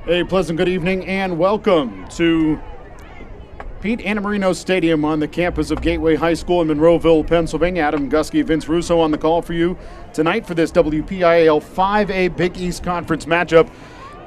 A pleasant good evening and welcome to Pete Annamarino Stadium on the campus of Gateway High School in Monroeville, Pennsylvania. Adam Gusky, Vince Russo on the call for you tonight for this WPIAL 5A Big East Conference matchup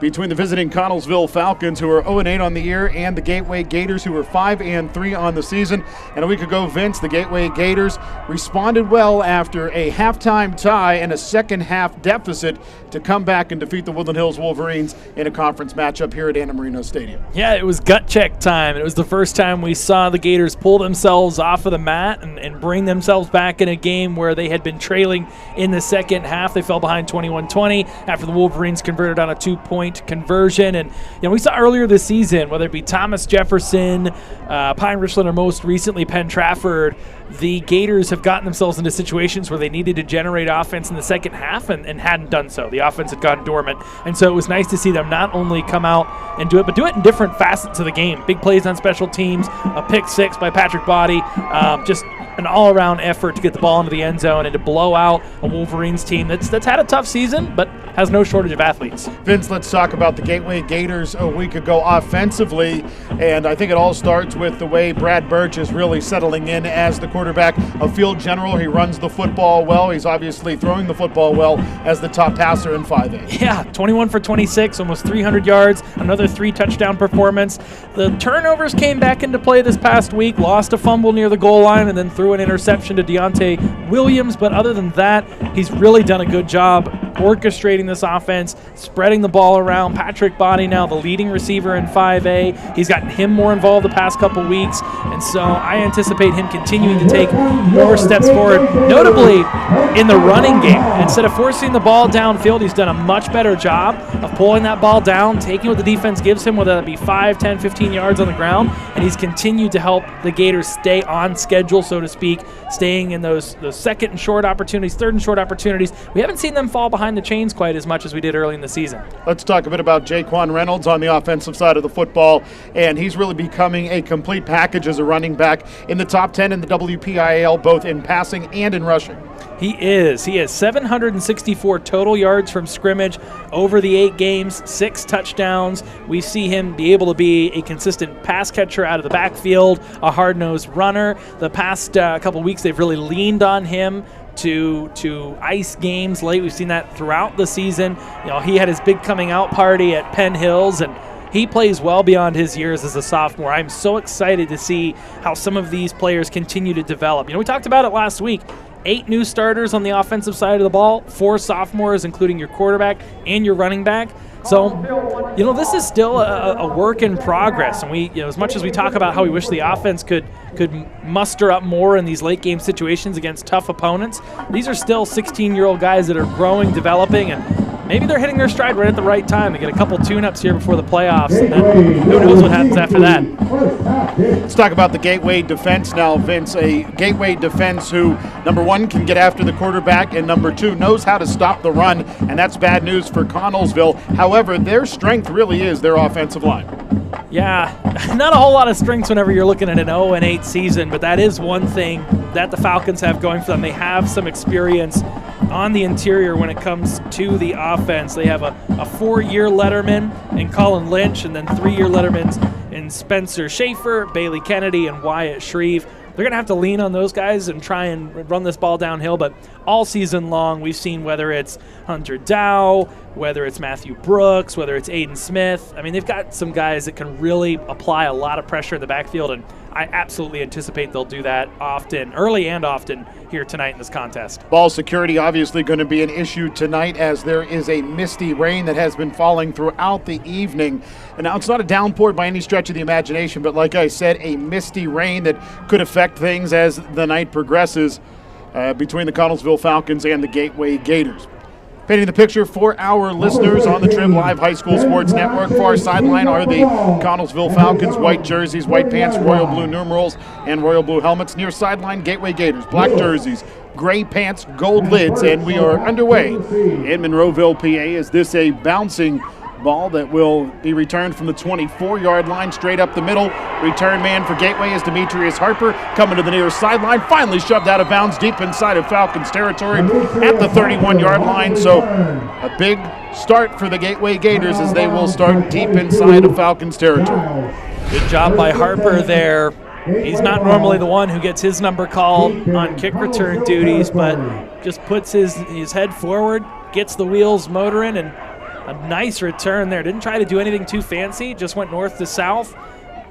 between the visiting Connellsville Falcons, who are 0-8 on the year, and the Gateway Gators, who are 5-3 on the season. And a week ago, Vince, the Gateway Gators responded well after a halftime tie and a second-half deficit to come back and defeat the Woodland Hills Wolverines in a conference matchup here at Annamarino Stadium. Yeah, it was gut check time. It was the first time we saw the Gators pull themselves off of the mat and bring themselves back in a game where they had been trailing in the second half. They fell behind 21-20 after the Wolverines converted on a 2-point conversion. And we saw earlier this season, whether it be Thomas Jefferson, Pine Richland, or most recently Penn Trafford, the Gators have gotten themselves into situations where they needed to generate offense in the second half and hadn't done so. The offense had gone dormant. And so it was nice to see them not only come out and do it, but do it in different facets of the game. Big plays on special teams, a pick six by Patrick Body, just an all-around effort to get the ball into the end zone and to blow out a Wolverines team that's had a tough season, but has no shortage of athletes. Vince, let's talk about the Gateway Gators a week ago offensively, and I think it all starts with the way Brad Birch is really settling in as the quarterback, a field general. He runs the football well. He's obviously throwing the football well as the top passer in 5A. Yeah, 21 for 26, almost 300 yards, another 3-touchdown performance. The turnovers came back into play this past week, lost a fumble near the goal line, and then threw an interception to Deontay Williams. But other than that, he's really done a good job orchestrating this offense, spreading the ball around. Patrick Body now the leading receiver in 5A. He's gotten him more involved the past couple weeks, and so I anticipate him continuing to take more steps forward, notably in the running game. Instead of forcing the ball downfield, he's done a much better job of pulling that ball down, taking what the defense gives him, whether that be 5, 10, 15 yards on the ground, and he's continued to help the Gators stay on schedule, so to speak, staying in those second and short opportunities, third and short opportunities. We haven't seen them fall behind the chains quite as much as we did early in the season. Let's talk a bit about Jaquan Reynolds on the offensive side of the football, and he's really becoming a complete package as a running back in the top 10 in the WPIAL, both in passing and in rushing. He is. He has 764 total yards from scrimmage over the 8 games, 6 touchdowns. We see him be able to be a consistent pass catcher out of the backfield, a hard-nosed runner. The past couple weeks, they've really leaned on him to ice games late. We've seen that throughout the season. He had his big coming out party at Penn Hills, and he plays well beyond his years as a sophomore. I'm so excited to see how some of these players continue to develop. We talked about it last week. 8 new starters on the offensive side of the ball, 4 sophomores, including your quarterback and your running back. So, this is still a work in progress. And we, as much as we talk about how we wish the offense could muster up more in these late game situations against tough opponents, these are still 16-year-old guys that are growing, developing, and maybe they're hitting their stride right at the right time. They get a couple tune-ups here before the playoffs, and then who knows what happens after that. Let's talk about the Gateway defense now, Vince. A Gateway defense who, number 1, can get after the quarterback, and number 2, knows how to stop the run, and that's bad news for Connellsville. However, their strength really is their offensive line. Yeah, not a whole lot of strengths whenever you're looking at an 0-8 season, but that is one thing that the Falcons have going for them. They have some experience on the interior when it comes to the offense. They have a 4-year letterman in Colin Lynch, and then 3-year lettermans in Spencer Schaefer, Bailey Kennedy, and Wyatt Shreve. They're going to have to lean on those guys and try and run this ball downhill, but all season long we've seen whether it's Hunter Dow, whether it's Matthew Brooks, whether it's Aiden Smith. I mean, they've got some guys that can really apply a lot of pressure in the backfield, and I absolutely anticipate they'll do that often, early and often, here tonight in this contest. Ball security obviously going to be an issue tonight as there is a misty rain that has been falling throughout the evening. And now it's not a downpour by any stretch of the imagination, but like I said, a misty rain that could affect things as the night progresses between the Connellsville Falcons and the Gateway Gators. Painting the picture for our listeners on the Trib Live High School Sports Network. Far sideline are the Connellsville Falcons, white jerseys, white pants, royal blue numerals, and royal blue helmets. Near sideline, Gateway Gators, black jerseys, gray pants, gold lids, and we are underway in Monroeville, PA. Is this a bouncing ball that will be returned from the 24-yard line straight up the middle? Return man for Gateway is Demetrius Harper, coming to the near sideline, finally shoved out of bounds deep inside of Falcons territory at the 31-yard line. So a big start for the Gateway Gators as they will start deep inside of Falcons territory. Good job by Harper there. He's not normally the one who gets his number called on kick return duties, but just puts his head forward, gets the wheels motoring, and a nice return there. Didn't try to do anything too fancy, just went north to south,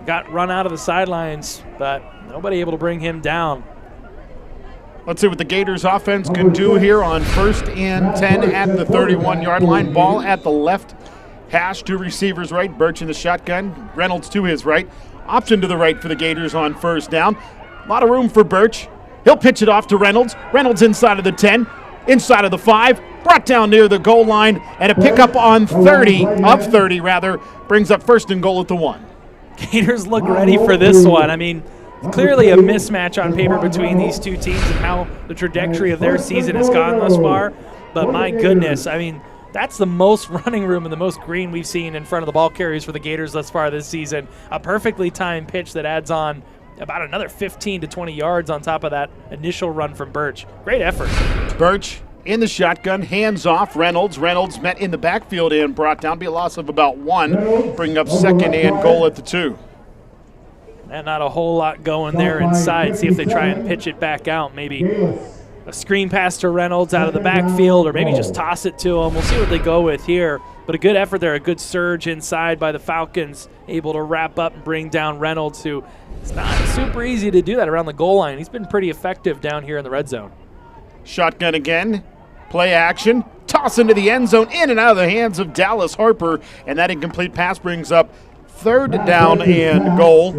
got run out of the sidelines, but nobody able to bring him down. Let's see what the Gators offense can do here on 1st and 10 at the 31-yard line. Ball at the left hash, 2 receivers right, Birch in the shotgun, Reynolds to his right. Option to the right for the Gators on 1st down. A lot of room for Birch. He'll pitch it off to Reynolds. Reynolds inside of the 10, inside of the 5, brought down near the goal line, and a pickup on 30, brings up 1st and goal at the 1. Gators look ready for this one. I mean, clearly a mismatch on paper between these two teams and how the trajectory of their season has gone thus far. But my goodness, I mean, that's the most running room and the most green we've seen in front of the ball carriers for the Gators thus far this season. A perfectly timed pitch that adds on about another 15 to 20 yards on top of that initial run from Birch. Great effort. Birch in the shotgun, hands off Reynolds. Reynolds met in the backfield and brought down, be a loss of about 1, bring up 2nd and goal at the 2. And not a whole lot going there inside. See if they try and pitch it back out. Maybe a screen pass to Reynolds out of the backfield, or maybe just toss it to him. We'll see what they go with here. But a good effort there, a good surge inside by the Falcons, able to wrap up and bring down Reynolds, who it's not super easy to do that around the goal line. He's been pretty effective down here in the red zone. Shotgun again, play action, toss into the end zone, in and out of the hands of Dallas Harper, and that incomplete pass brings up 3rd down and goal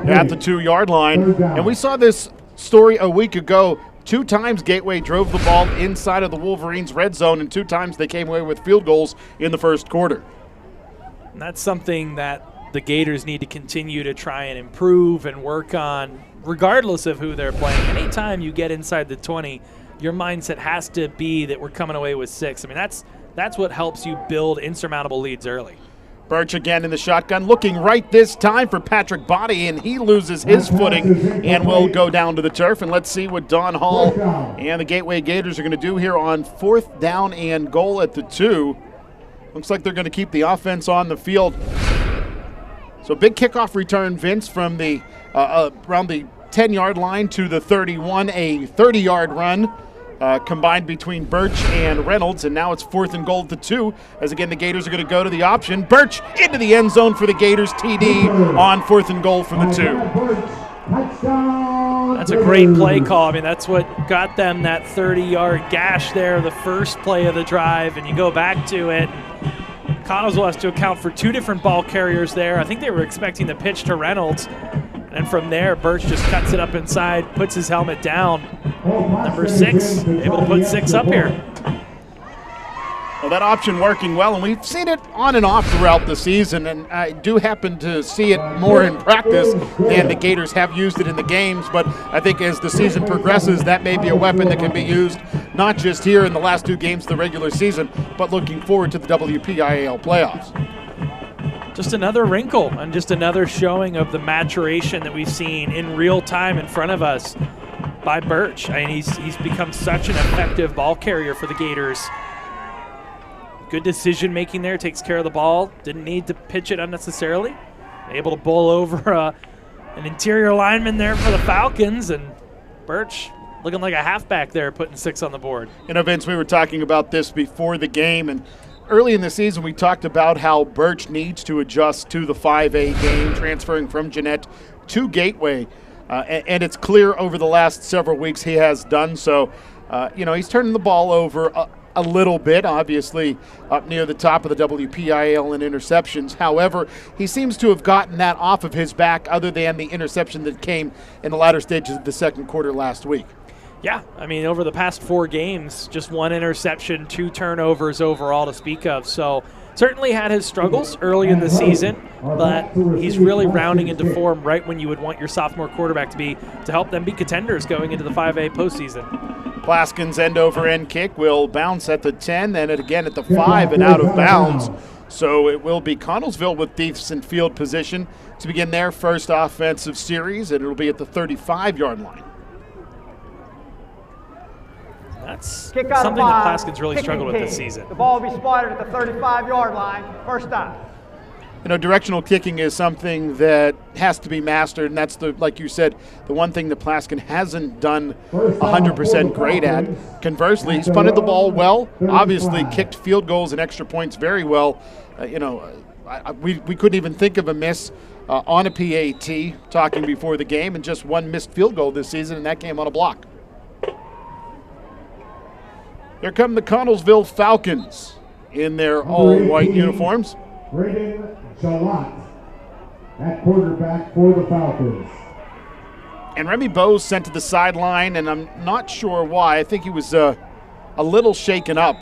at the 2-yard line. And we saw this story a week ago. 2 times Gateway drove the ball inside of the Wolverines' red zone, and 2 times they came away with field goals in the 1st quarter. And that's something that the Gators need to continue to try and improve and work on, regardless of who they're playing. Anytime you get inside the 20, your mindset has to be that we're coming away with 6. I mean, that's what helps you build insurmountable leads early. Birch again in the shotgun, looking right this time for Patrick Body, and he loses his footing and will go down to the turf. And let's see what Don Hall and the Gateway Gators are going to do here on 4th down and goal at the 2. Looks like they're going to keep the offense on the field. So big kickoff return, Vince, from the around the 10-yard line to the 31, a 30-yard run. Combined between Birch and Reynolds, and now it's 4th and goal at the 2, as again the Gators are going to go to the option. Birch into the end zone for the Gators, TD on 4th and goal for the 2. That's a great play call. I mean, that's what got them that 30-yard gash there, the first play of the drive, and you go back to it. Connellsville has to account for 2 different ball carriers there. I think they were expecting the pitch to Reynolds. And from there, Birch just cuts it up inside, puts his helmet down. Number 6, able to put 6 up here. Well, that option working well, and we've seen it on and off throughout the season, and I do happen to see it more in practice than the Gators have used it in the games, but I think as the season progresses, that may be a weapon that can be used not just here in the last 2 games of the regular season, but looking forward to the WPIAL playoffs. Just another wrinkle and just another showing of the maturation that we've seen in real time in front of us by Birch. I mean, he's become such an effective ball carrier for the Gators. Good decision making there, takes care of the ball. Didn't need to pitch it unnecessarily. Able to bowl over an interior lineman there for the Falcons, and Birch looking like a halfback there, putting 6 on the board. You know, Vince, we were talking about this before the game, and early in the season, we talked about how Birch needs to adjust to the 5A game, transferring from Jeanette to Gateway. And it's clear over the last several weeks he has done so. He's turning the ball over a little bit, obviously up near the top of the WPIAL in interceptions. However, he seems to have gotten that off of his back, other than the interception that came in the latter stages of the 2nd quarter last week. Yeah, I mean, over the past 4 games, just 1 interception, 2 turnovers overall to speak of. So certainly had his struggles early in the season, but he's really rounding into form right when you would want your sophomore quarterback to be, to help them be contenders going into the 5A postseason. Plaskin's end-over-end kick will bounce at the 10, then again at the 5 and out of bounds. So it will be Connellsville with decent field position to begin their first offensive series, and it'll be at the 35-yard line. That's Kick out something of that bounds, Plaskin's really kicking struggled with team. this season. The ball will be spotted at the 35-yard line, first down. You know, directional kicking is something that has to be mastered, and that's, like you said, the one thing that Plaskin hasn't done 100% great at. Conversely, he's punted the ball well, obviously kicked field goals and extra points very well. We couldn't even think of a miss on a PAT talking before the game, and just one missed field goal this season, and that came on a block. Here come the Connellsville Falcons in their all-white uniforms. Braden Jalot at quarterback for the Falcons. And Remy Bowes sent to the sideline, and I'm not sure why. I think he was a little shaken up.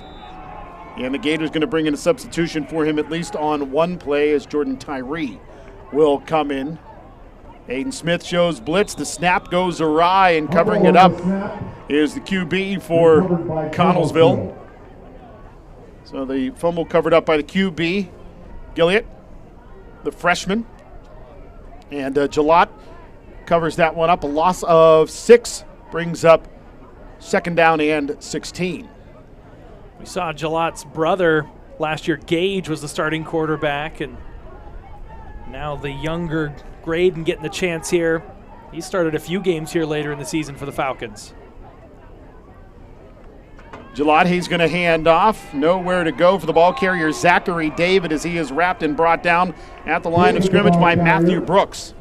And the Gators going to bring in a substitution for him at least on one play as Jordan Tyree will come in. Aiden Smith shows blitz. The snap goes awry, and covering it up is the QB for Connellsville. So the fumble covered up by the QB, Gilliott, the freshman. And Jalot covers that one up. A loss of 6 brings up second down and 16. We saw Jalot's brother last year. Gage was the starting quarterback, and now the younger Graydon getting the chance here. He started a few games here later in the season for the Falcons. Jalot, he's going to hand off. Nowhere to go for the ball carrier, Zachary David, as he is wrapped and brought down at the line of scrimmage by Matthew Brooks.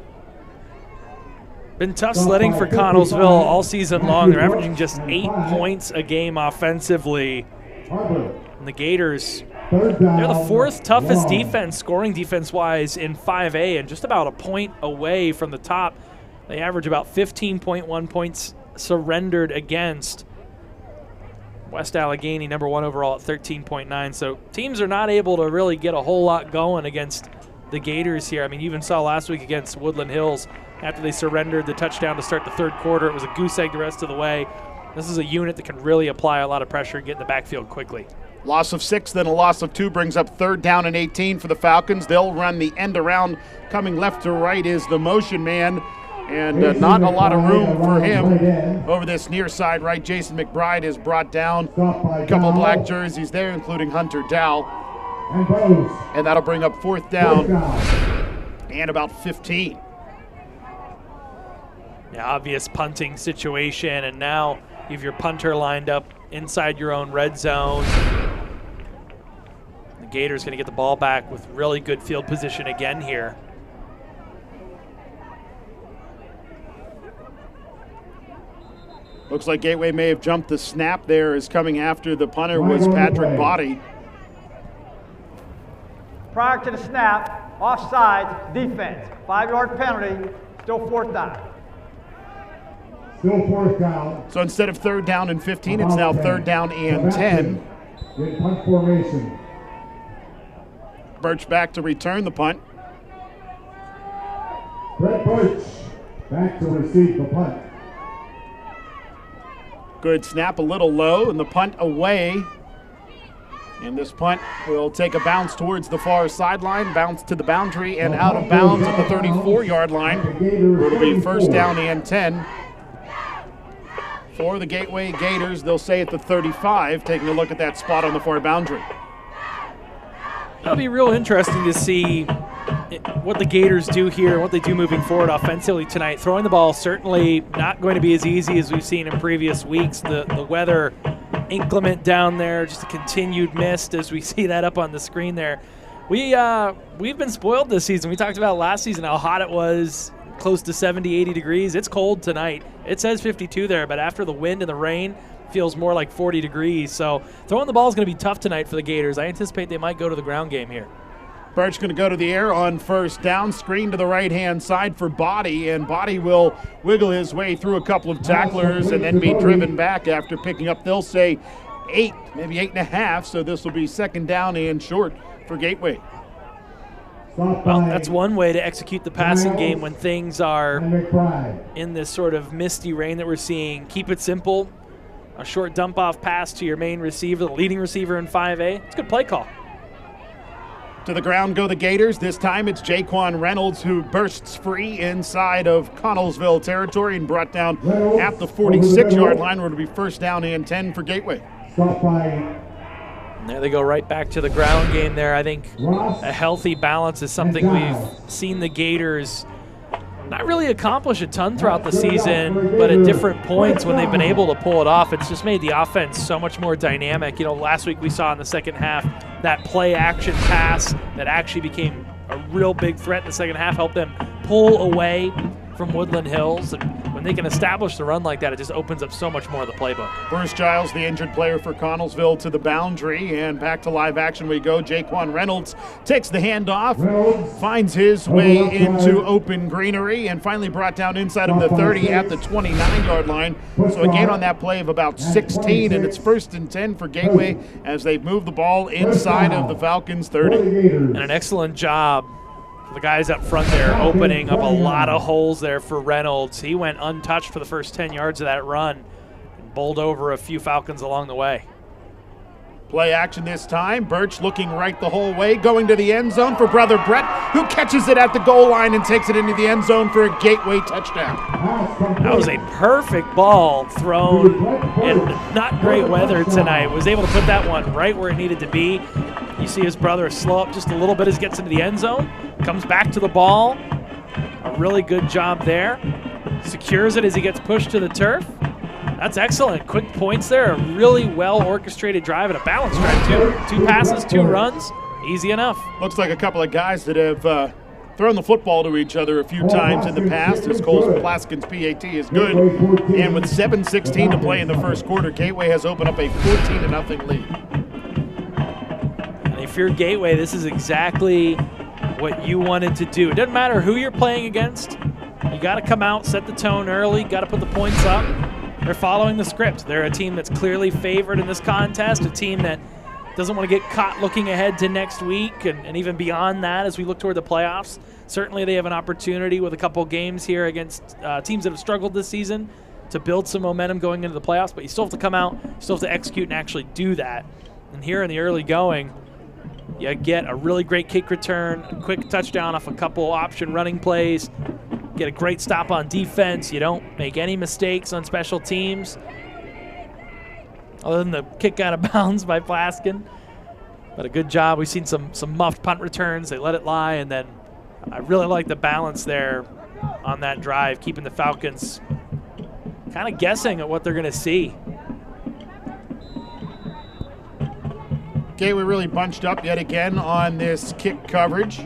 Been tough sledding for Connellsville all season long. They're averaging just 8 points a game offensively. And the Gators, they're the 4th toughest defense, scoring defense-wise, in 5A, and just about a point away from the top. They average about 15.1 points surrendered against. West Allegheny, number 1 overall at 13.9. So teams are not able to really get a whole lot going against the Gators here. I mean, you even saw last week against Woodland Hills after they surrendered the touchdown to start the third quarter. It was a goose egg the rest of the way. This is a unit that can really apply a lot of pressure and get in the backfield quickly. Loss of 6, then a loss of 2 brings up third down and 18 for the Falcons. They'll run the end around. Coming left to right is the motion man, and not a lot of room for him over this near side right. Jason McBride is brought down. A couple of black jerseys there, including Hunter Dow. And that'll bring up fourth down and about 15. Yeah, obvious punting situation, and now you have your punter lined up inside your own red zone. The Gators going to get the ball back with really good field position again here. Looks like Gateway may have jumped the snap there, as coming after the punter was Patrick Body. Prior to the snap, offside, defense. 5-yard penalty, still 4th down. Still 4th down. So instead of third down and 15, it's now third down and 10. In punt formation. Birch back to return the punt. Brett Birch back to receive the punt. Good snap, a little low, and the punt away. And this punt will take a bounce towards the far sideline, bounce to the boundary, and out of bounds at the 34-yard line. It'll be first down and 10 for the Gateway Gators. They'll say at the 35, taking a look at that spot on the far boundary. It'll be real interesting to see what the Gators do here, what they do moving forward offensively tonight. Throwing the ball certainly not going to be as easy as we've seen in previous weeks. The weather inclement down there, just a continued mist as we see that up on the screen there. We've been spoiled this season. We talked about last season how hot it was, close to 70, 80 degrees. It's cold tonight. It says 52 there, but after the wind and the rain, feels more like 40 degrees. So throwing the ball is going to be tough tonight for the Gators. I anticipate they might go to the ground game here. Birch going to go to the air on first down, screen to the right-hand side for Body, and Body will wiggle his way through a couple of tacklers and then be driven back after picking up, they'll say, 8, maybe 8.5, so this will be second down and short for Gateway. Well, that's one way to execute the passing game when things are in this sort of misty rain that we're seeing. Keep it simple. A short dump-off pass to your main receiver, the leading receiver in 5A. It's a good play call. To the ground go the Gators. This time it's Jaquan Reynolds who bursts free inside of Connellsville territory and brought down at the 46-yard line, where it'll be first down and 10 for Gateway. And there they go right back to the ground game there. I think a healthy balance is something we've seen the Gators not really accomplish a ton throughout the season, but at different points when they've been able to pull it off, it's just made the offense so much more dynamic. You know, last week we saw in the second half that play action pass that actually became a real big threat in the second half, helped them pull away from Woodland Hills. And when they can establish the run like that, it just opens up so much more of the playbook. Bruce Giles, the injured player for Connellsville, to the boundary, and back to live action we go. Jaquan Reynolds takes the handoff, finds his way into open greenery, and finally brought down inside of the 30 at the 29-yard line. So a gain on that play of about 16, and it's first and 10 for Gateway as they move the ball inside of the Falcons' 30. And an excellent job for the guys up front there, opening up a lot of holes there for Reynolds. He went untouched for the first 10 yards of that run and bowled over a few Falcons along the way. Play action this time. Birch looking right the whole way, going to the end zone for brother Brett, who catches it at the goal line and takes it into the end zone for a Gateway touchdown. That was a perfect ball thrown in not great weather tonight. Was able to put that one right where it needed to be. You see his brother slow up just a little bit as he gets into the end zone, comes back to the ball. A really good job there. Secures it as he gets pushed to the turf. That's excellent. Quick points there. A really well orchestrated drive and a balanced drive too. 2 passes, 2 runs. Easy enough. Looks like a couple of guys that have thrown the football to each other a few times in the past, as Cole's Plaskin's PAT is good. And with 7:16 to play in the first quarter, Gateway has opened up a 14-0 lead. And if you're Gateway, this is exactly what you wanted to do. It doesn't matter who you're playing against. You got to come out, set the tone early, got to put the points up. They're following the script. They're a team that's clearly favored in this contest, a team that doesn't want to get caught looking ahead to next week and even beyond that as we look toward the playoffs. Certainly they have an opportunity with a couple games here against teams that have struggled this season to build some momentum going into the playoffs, but you still have to come out, you still have to execute and actually do that. And here in the early going, you get a really great kick return, a quick touchdown off a couple option running plays, get a great stop on defense. You don't make any mistakes on special teams other than the kick out of bounds by Plaskin. But a good job. We've seen some muffed punt returns. They let it lie, and then I really like the balance there on that drive, keeping the Falcons kind of guessing at what they're going to see. Gateway really bunched up yet again on this kick coverage,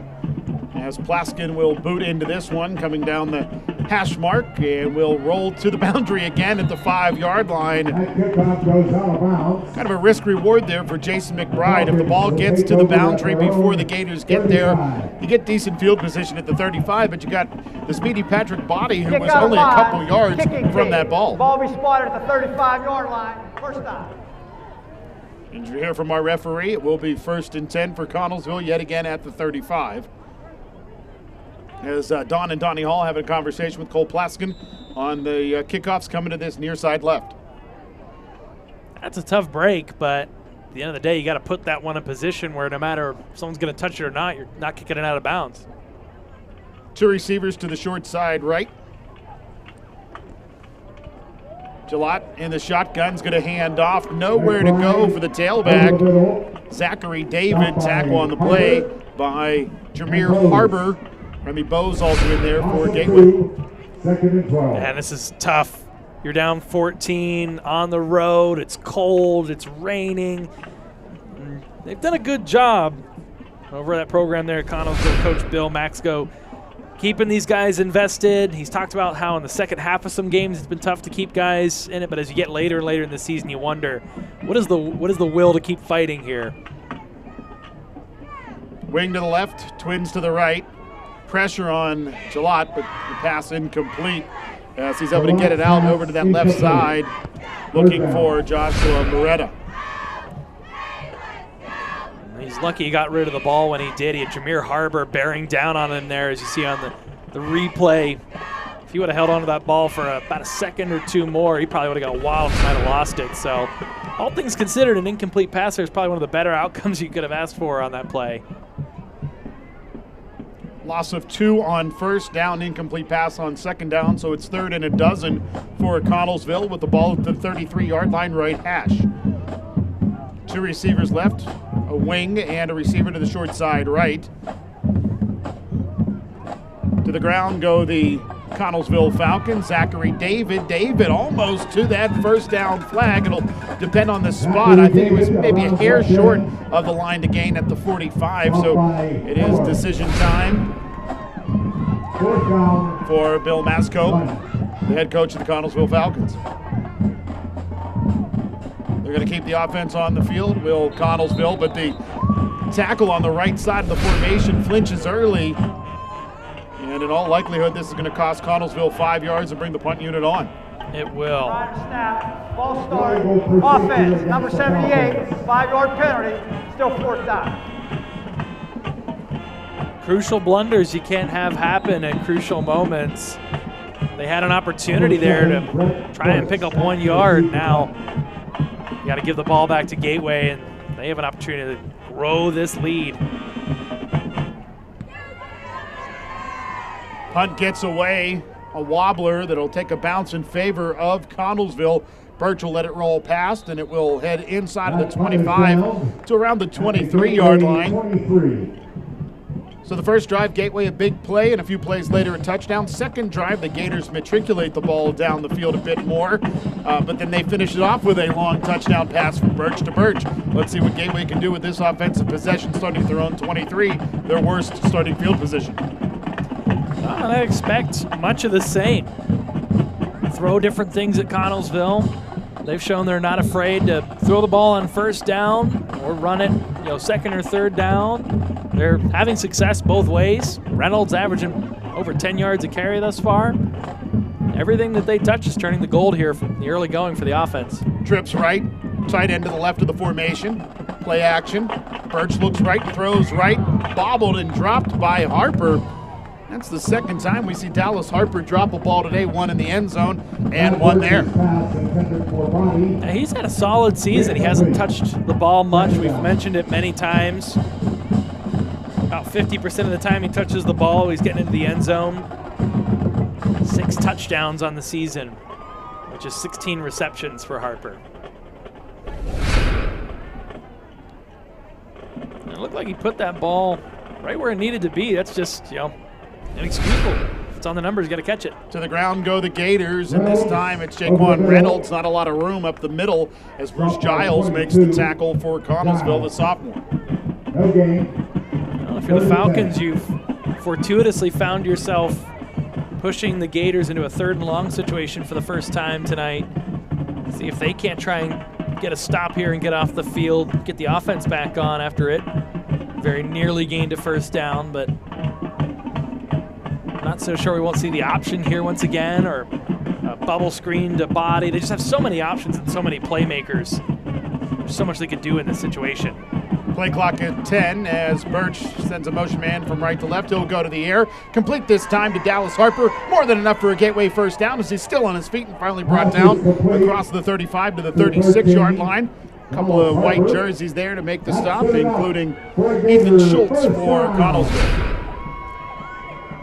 as Plaskin will boot into this one, coming down the hash mark, and will roll to the boundary again at the 5-yard line. Kind of a risk-reward there for Jason McBride. If the ball gets to the boundary before the Gators get there, you get decent field position at the 35, but you got the speedy Patrick Body, who was only a couple yards from that ball. Ball be spotted at the 35-yard line. First down. And you hear from our referee, it will be first and 10 for Connellsville yet again at the 35. As Don and Donnie Hall having a conversation with Cole Plaskin on the kickoffs coming to this near side left. That's a tough break, but at the end of the day, you got to put that one in position where no matter if someone's going to touch it or not, you're not kicking it out of bounds. 2 receivers to the short side right. Jalot in the shotgun's going to hand off. Nowhere to go for the tailback. Zachary David, tackle on the play by Jameer Harbor. Remy Bowe's also in there for Gateway. And this is tough. You're down 14 on the road. It's cold. It's raining. They've done a good job over that program there at Connellsville. Coach Bill Maxco keeping these guys invested. He's talked about how in the second half of some games it's been tough to keep guys in it, but as you get later and later in the season, you wonder, what is the will to keep fighting here? Wing to the left, twins to the right. Pressure on Jalot, but the pass incomplete as he's able to get it out over to that left side, looking for Joshua Moretta. He's lucky he got rid of the ball when he did. He had Jameer Harbor bearing down on him there, as you see on the replay. If he would have held on to that ball for about a second or two more, he probably would have got wild and might have lost it. So all things considered, an incomplete passer is probably one of the better outcomes you could have asked for on that play. Loss of 2 on first down, incomplete pass on second down, so it's 3rd and a dozen for Connellsville with the ball at the 33-yard line, right hash. 2 receivers left, a wing and a receiver to the short side right. To the ground go the Connellsville Falcons. Zachary David almost to that first down flag. It'll depend on the spot. I think it was maybe a hair short of the line to gain at the 45, so it is decision time for Bill Masco, the head coach of the Connellsville Falcons. They're going to keep the offense on the field, will Connellsville, but the tackle on the right side of the formation flinches early. And in all likelihood, this is going to cost Connellsville 5 yards and bring the punt unit on. It will. Snap, ball start, offense, number 78, 5-yard penalty, still 4th down. Crucial blunders you can't have happen at crucial moments. They had an opportunity there to try and pick up 1 yard. Now you got to give the ball back to Gateway, and they have an opportunity to grow this lead. Punt gets away, a wobbler that'll take a bounce in favor of Connellsville. Birch will let it roll past, and it will head inside of the 25 to around the 23-yard line. So the first drive, Gateway a big play, and a few plays later a touchdown. Second drive, the Gators matriculate the ball down the field a bit more, but then they finish it off with a long touchdown pass from Birch to Birch. Let's see what Gateway can do with this offensive possession, starting at their own 23, their worst starting field position. I expect much of the same. Throw different things at Connellsville. They've shown they're not afraid to throw the ball on first down or run it, second or third down. They're having success both ways. Reynolds averaging over 10 yards a carry thus far. Everything that they touch is turning the gold here from the early going for the offense. Trips right, tight end to the left of the formation. Play action. Birch looks right, throws right, bobbled and dropped by Harper. That's the second time we see Dallas Harper drop a ball today, one in the end zone and one there. Now, he's had a solid season. He hasn't touched the ball much. We've mentioned it many times. About 50% of the time he touches the ball, he's getting into the end zone. 6 touchdowns on the season, which is 16 receptions for Harper. And it looked like he put that ball right where it needed to be. That's just, inexcusable. If it's on the numbers, you got to catch it. To the ground go the Gators, and this time it's Jaquan Reynolds. Not a lot of room up the middle as Bruce Giles makes the tackle for Connellsville, the sophomore. Well, if you're the Falcons, you've fortuitously found yourself pushing the Gators into a 3rd and long situation for the first time tonight. See if they can't try and get a stop here and get off the field, get the offense back on after it. Very nearly gained a first down, but not so sure we won't see the option here once again, or a bubble screen to body. They just have so many options and so many playmakers. There's so much they could do in this situation. Play clock at 10 as Birch sends a motion man from right to left. He'll go to the air. Complete this time to Dallas Harper. More than enough for a Gateway first down as he's still on his feet and finally brought down across the 35 to the 36-yard line. A couple of white jerseys there to make the stop, including Ethan Schultz for Connellsville.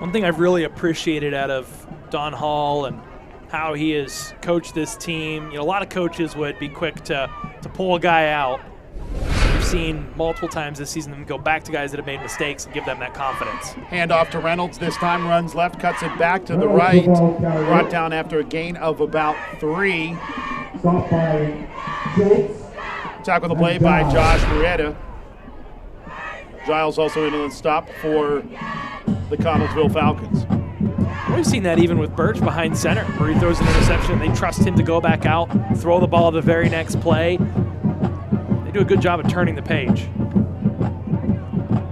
One thing I've really appreciated out of Don Hall and how he has coached this team, a lot of coaches would be quick to pull a guy out. We've seen multiple times this season them go back to guys that have made mistakes and give them that confidence. Hand off to Reynolds. This time runs left, cuts it back to the right. Brought down after a gain of about 3. Tackle the play by Josh Murrieta. Giles also into the stop for the Connellsville Falcons. We've seen that even with Birch behind center, where he throws an interception. They trust him to go back out, throw the ball the very next play. They do a good job of turning the page.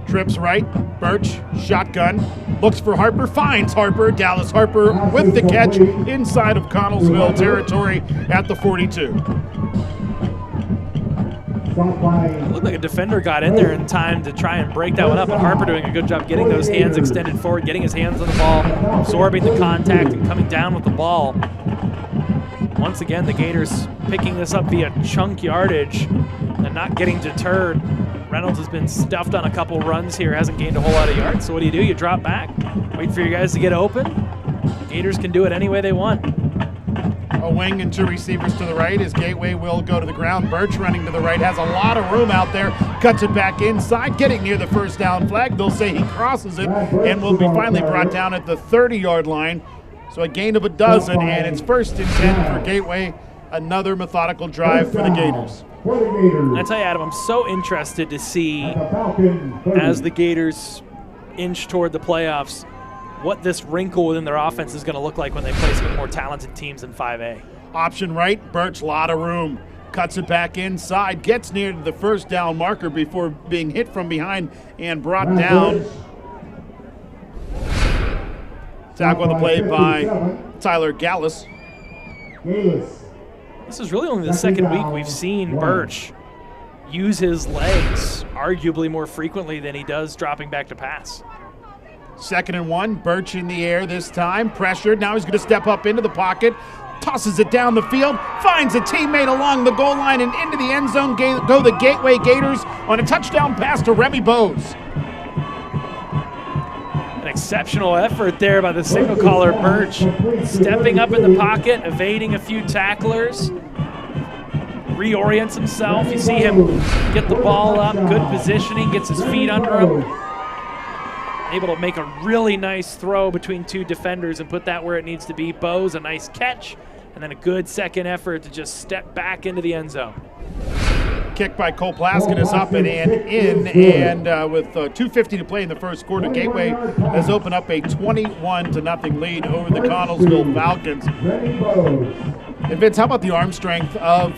Trips right, Birch, shotgun, looks for Harper, finds Harper. Dallas Harper with the catch inside of Connellsville territory at the 42. It looked like a defender got in there in time to try and break that one up, and Harper doing a good job getting those hands extended forward, getting his hands on the ball, absorbing the contact, and coming down with the ball. Once again, the Gators picking this up via chunk yardage and not getting deterred. Reynolds has been stuffed on a couple runs here, hasn't gained a whole lot of yards. So what do? You drop back, wait for your guys to get open. Gators can do it any way they want. A wing and 2 receivers to the right as Gateway will go to the ground. Birch running to the right, has a lot of room out there, cuts it back inside, getting near the first down flag. They'll say he crosses it and will be finally brought down at the 30-yard line. So a gain of a dozen, and it's 1st and 10 for Gateway. Another methodical drive for the Gators. I tell you, Adam, I'm so interested to see, as the Gators inch toward the playoffs, what this wrinkle within their offense is going to look like when they play some more talented teams in 5A. Option right, Birch, lot of room. Cuts it back inside, gets near to the first down marker before being hit from behind and brought down. Tackle on the play by Tyler Gallus. This is really only the second week we've seen Birch use his legs arguably more frequently than he does dropping back to pass. 2nd and 1, Birch in the air this time, pressured. Now he's going to step up into the pocket, tosses it down the field, finds a teammate along the goal line and into the end zone. Go the Gateway Gators on a touchdown pass to Remy Bose. An exceptional effort there by the signal caller, Birch, stepping up in the pocket, evading a few tacklers, reorients himself. You see him get the ball up, good positioning, gets his feet under him. Able to make a really nice throw between 2 defenders and put that where it needs to be. Bose, a nice catch, and then a good second effort to just step back into the end zone. Kick by Cole Plaskin is up and in, and with 2:50 to play in the first quarter, Gateway has opened up a 21-0 lead over the Connellsville Falcons. And Vince, how about the arm strength of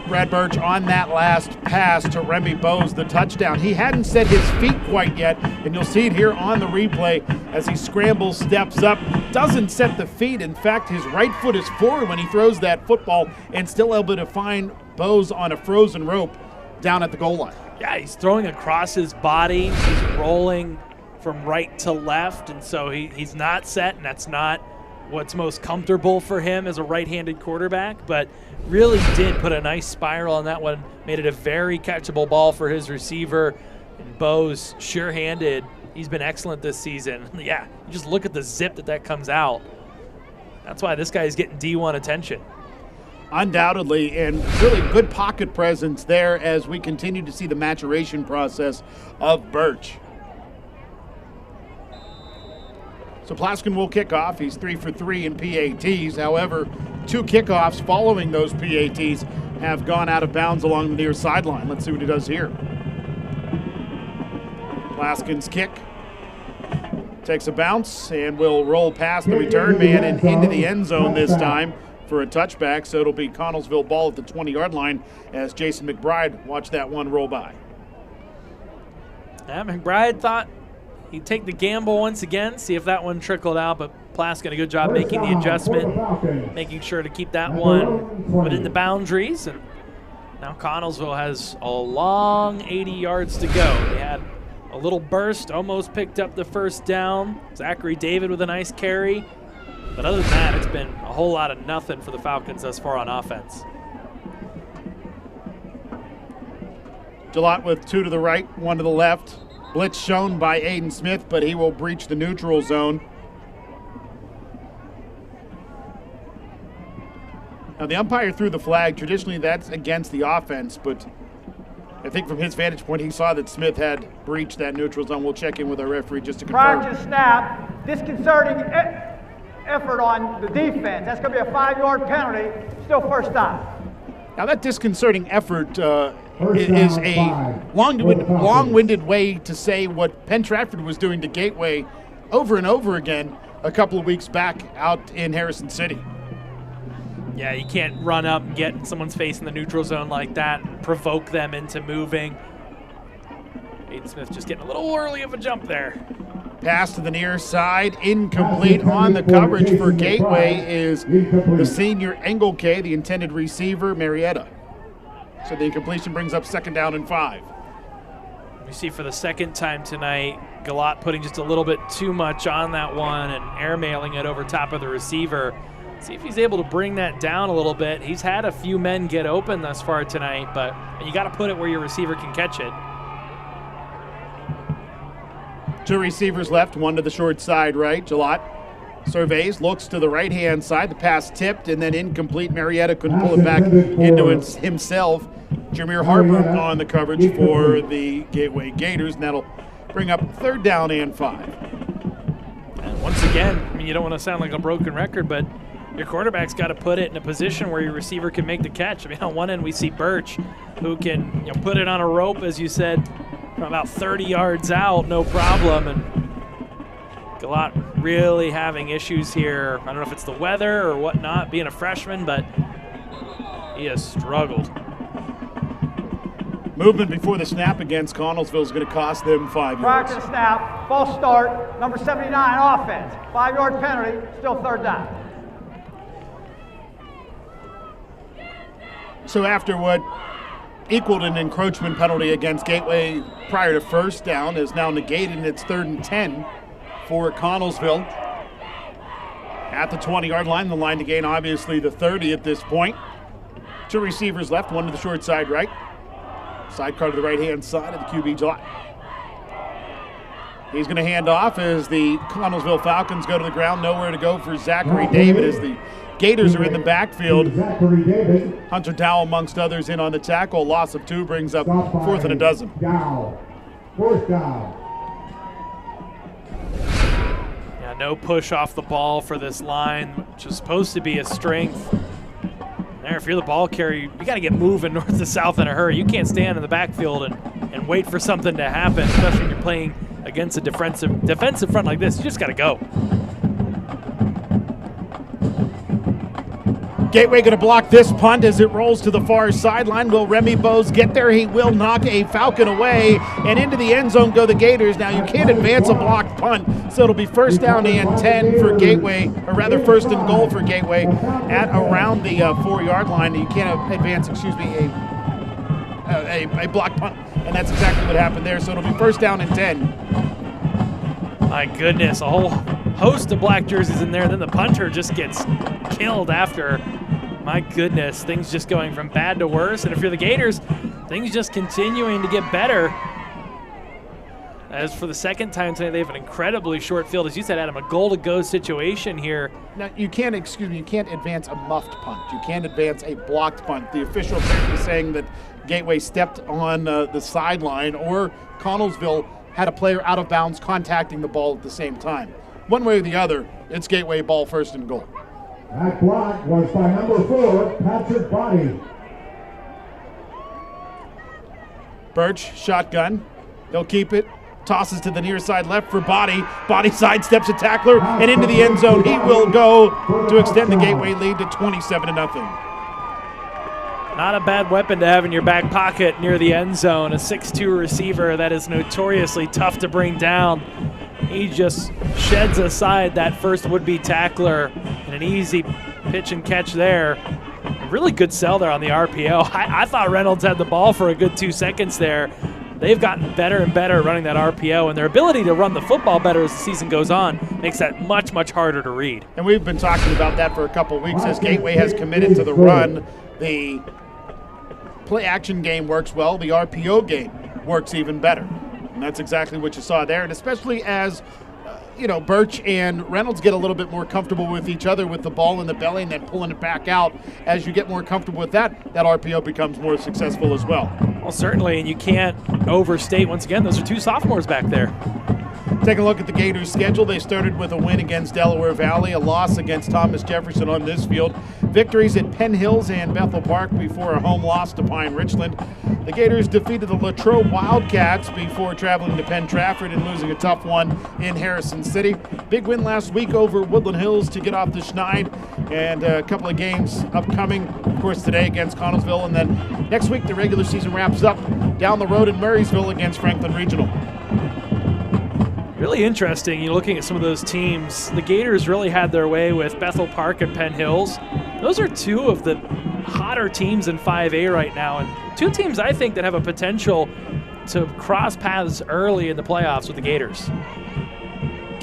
Brad Birch on that last pass to Remy Bose, the touchdown? He hadn't set his feet quite yet, and you'll see it here on the replay as he scrambles, steps up, doesn't set the feet. In fact, his right foot is forward when he throws that football and still able to find Bose on a frozen rope down at the goal line. Yeah, he's throwing across his body. He's rolling from right to left, and so he's not set, and that's not what's most comfortable for him as a right-handed quarterback, but really did put a nice spiral on that one, made it a very catchable ball for his receiver, and Bose, sure-handed. He's been excellent this season. Yeah, you just look at the zip that comes out. That's why this guy's getting D1 attention. Undoubtedly, and really good pocket presence there as we continue to see the maturation process of Birch. So Plaskin will kick off. He's 3 for 3 in PATs. However, 2 kickoffs following those PATs have gone out of bounds along the near sideline. Let's see what he does here. Plaskin's kick takes a bounce and will roll past the return man and into the end zone this time for a touchback. So it'll be Connellsville ball at the 20-yard line as Jason McBride watched that one roll by. Yeah, McBride thought he'd take the gamble once again, see if that one trickled out, but Plaskin a good job making the adjustment, making sure to keep that one within the boundaries. And now Connellsville has a long 80 yards to go. They had a little burst, almost picked up the first down. Zachary David with a nice carry. But other than that, it's been a whole lot of nothing for the Falcons thus far on offense. Gillott with 2 to the right, 1 to the left. Blitz shown by Aiden Smith, but he will breach the neutral zone. Now the umpire threw the flag. Traditionally that's against the offense, but I think from his vantage point he saw that Smith had breached that neutral zone. We'll check in with our referee just to confirm. Prior to snap, disconcerting effort on the defense. That's going to be a 5-yard penalty. Still first down. Now that disconcerting effort is a long-winded way to say what Penn Trafford was doing to Gateway over and over again a couple of weeks back out in Harrison City. Yeah, you can't run up and get someone's face in the neutral zone like that and provoke them into moving. Aiden Smith just getting a little early of a jump there. Pass to the near side, incomplete. On the coverage for Gateway is the senior Engelke, the intended receiver, Marietta. So the incompletion brings up 2nd down and 5. We see for the second time tonight, Gillott putting just a little bit too much on that one and airmailing it over top of the receiver. See if he's able to bring that down a little bit. He's had a few men get open thus far tonight, but you got to put it where your receiver can catch it. Two receivers left, one to the short side right. Jalot surveys, looks to the right-hand side. The pass tipped and then incomplete. Marietta couldn't pull it back into himself. Jameer Harper on the coverage for the Gateway Gators, and that'll bring up 3rd down and 5. And once again, I mean, you don't want to sound like a broken record, but your quarterback's got to put it in a position where your receiver can make the catch. I mean, on one end we see Birch, who can put it on a rope, as you said, from about 30 yards out, no problem. And Galot really having issues here. I don't know if it's the weather or whatnot, being a freshman, but he has struggled. Movement before the snap against Connellsville is going to cost them 5 Prior yards. to the snap, false start, number 79 offense. 5-yard penalty, still 3rd down. So after what equaled an encroachment penalty against Gateway prior to 1st down is now negated, and it's 3rd and 10 for Connellsville. At the 20-yard line, the line to gain obviously the 30 at this point. Two receivers left, one to the short side right. Sidecar to the right-hand side of the QB Jalot. He's going to hand off as the Connellsville Falcons go to the ground. Nowhere to go for Zachary David as the Gators are in the backfield. Hunter Dow, amongst others, in on the tackle. Loss of 2 brings up 4th and a dozen. 4th down. Yeah, no push off the ball for this line, which is supposed to be a strength. There, if you're the ball carrier, you got to get moving north to south in a hurry. You can't stand in the backfield and wait for something to happen, especially when you're playing against a defensive front like this. You just got to go. Gateway going to block this punt as it rolls to the far sideline. Will Remy Bose get there? He will knock a Falcon away, and into the end zone go the Gators. Now you can't advance a blocked punt, so it'll be 1st down and 10 for Gateway, or rather 1st and goal for Gateway at around the 4-yard line. You can't advance, a blocked punt, and that's exactly what happened there. So it'll be 1st down and 10. My goodness, a whole host of black jerseys in there, and then the punter just gets killed after. My goodness, things just going from bad to worse. And if you're the Gators, things just continuing to get better. As for the 2nd time today, they have an incredibly short field. As you said, Adam, a goal-to-go situation here. Now, you can't advance a muffed punt. You can't advance a blocked punt. The official apparently saying that Gateway stepped on the sideline, or Connellsville had a player out of bounds contacting the ball at the same time. One way or the other, it's Gateway ball, 1st and goal. That block was by number 4, Patrick Body. Birch, shotgun. They'll keep it. Tosses to the near side left for Body. Body sidesteps a tackler, and into the end zone he will go to extend the Gateway lead to 27-0. Not a bad weapon to have in your back pocket near the end zone. A 6'2 receiver that is notoriously tough to bring down. He just sheds aside that first would-be tackler, and an easy pitch and catch there. A really good sell there on the RPO. I thought Reynolds had the ball for a good 2 seconds there. They've gotten better and better at running that RPO, and their ability to run the football better as the season goes on makes that much, much harder to read. And we've been talking about that for a couple of weeks as Gateway has committed to the run. The play-action game works well. The RPO game works even better. And that's exactly what you saw there. And especially as, Birch and Reynolds get a little bit more comfortable with each other with the ball in the belly and then pulling it back out. As you get more comfortable with that RPO becomes more successful as well. Well, certainly, and you can't overstate, once again, those are 2 sophomores back there. Take a look at the Gators' schedule. They started with a win against Delaware Valley, a loss against Thomas Jefferson on this field, victories at Penn Hills and Bethel Park before a home loss to Pine Richland. The Gators defeated the Latrobe Wildcats before traveling to Penn Trafford and losing a tough one in Harrison City. Big win last week over Woodland Hills to get off the schneid, and a couple of games upcoming, of course, today against Connellsville, and then next week the regular season wraps up down the road in Murraysville against Franklin Regional. Really interesting. You're looking at some of those teams. The Gators really had their way with Bethel Park and Penn Hills. Those are 2 of the hotter teams in 5A right now, and 2 teams I think that have a potential to cross paths early in the playoffs with the Gators.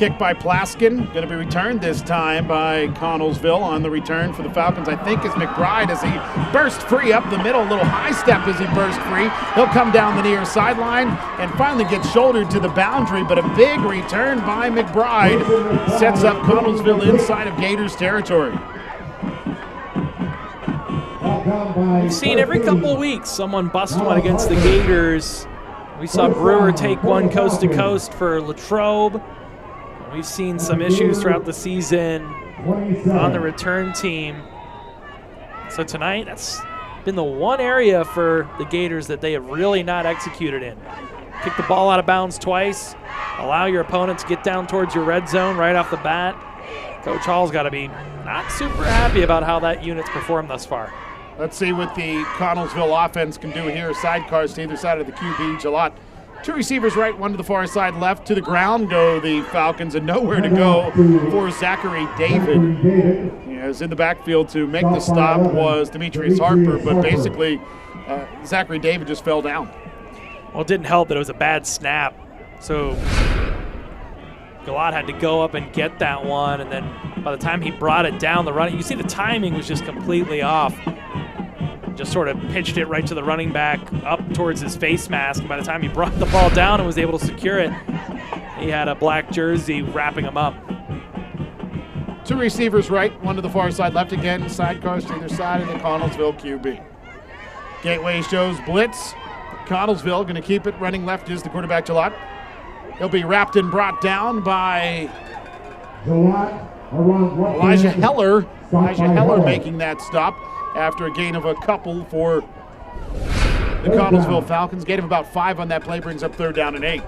Kick by Plaskin, going to be returned this time by Connellsville. On the return for the Falcons, I think, is McBride as he burst free up the middle. A little high step as he burst free. He'll come down the near sideline and finally get shouldered to the boundary, but a big return by McBride sets up Connellsville inside of Gators territory. We've seen every couple of weeks someone bust one against the Gators. We saw Brewer take one coast to coast for Latrobe. We've seen some issues throughout the season on the return team. So tonight, that's been the one area for the Gators that they have really not executed in. Kick the ball out of bounds twice, allow your opponent to get down towards your red zone right off the bat. Coach Hall's got to be not super happy about how that unit's performed thus far. Let's see what the Connellsville offense can do here. Sidecars to either side of the QB. Jalot. Two receivers right, one to the far side left. To the ground go the Falcons, and nowhere to go for Zachary David. As in the backfield to make the stop was Demetrius Harper, but basically Zachary David just fell down. Well, it didn't help that it was a bad snap. So Galot had to go up and get that one, and then by the time he brought it down the running, you see the timing was just completely off. Just sort of pitched it right to the running back up towards his face mask. And by the time he brought the ball down and was able to secure it, he had a black jersey wrapping him up. Two receivers right, one to the far side left again. Sidecars to either side of the Connellsville QB. Gateway shows blitz. Connellsville going to keep it. Running left is the quarterback, Jalot. He'll be wrapped and brought down by Elijah Heller. Elijah Heller making that stop after a gain of a couple for the Connellsville Falcons. Gain of about 5 on that play, brings up 3rd down and 8.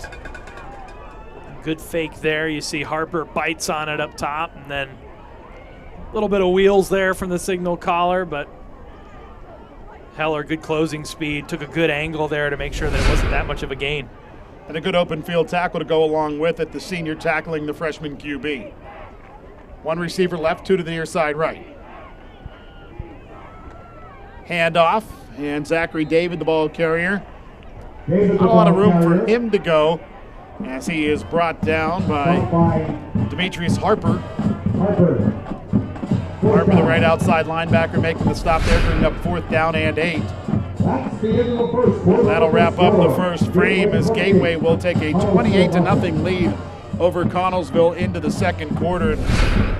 Good fake there. You see Harper bites on it up top, and then a little bit of wheels there from the signal caller, but Heller, good closing speed, took a good angle there to make sure that it wasn't that much of a gain. And a good open field tackle to go along with it, the senior tackling the freshman QB. One receiver left, two to the near side right. Handoff, and Zachary David, the ball carrier. Not a lot of room for him to go as he is brought down by Demetrius Harper. Harper, the right outside linebacker, making the stop there, bringing up 4th down and 8. That'll wrap up the first frame as Gateway will take a 28-0 lead over Connellsville into the second quarter. And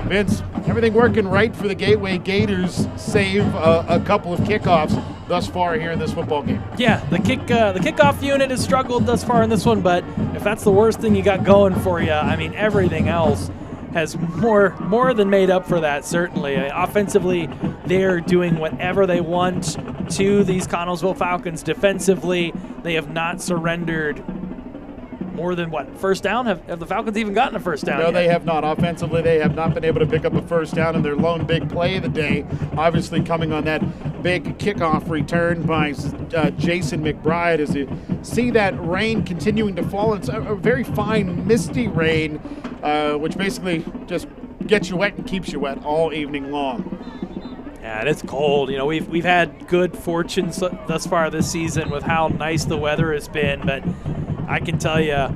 Vince, everything working right for the Gateway Gators, save a couple of kickoffs thus far here in this football game. Yeah, the kickoff unit has struggled thus far in this one, but if that's the worst thing you got going for you, I mean, everything else has more than made up for that, certainly. Offensively, they're doing whatever they want to these Connellsville Falcons. Defensively, they have not surrendered more than what? First down? Have the Falcons even gotten a first down? No, yet? they have not. Offensively, they have not been able to pick up a first down in their lone big play of the day. Obviously, coming on that big kickoff return by Jason McBride. As you see that rain continuing to fall, it's a very fine, misty rain, which basically just gets you wet and keeps you wet all evening long. Yeah, and it's cold. You know, we've had good fortune thus far this season with how nice the weather has been, but I can tell you,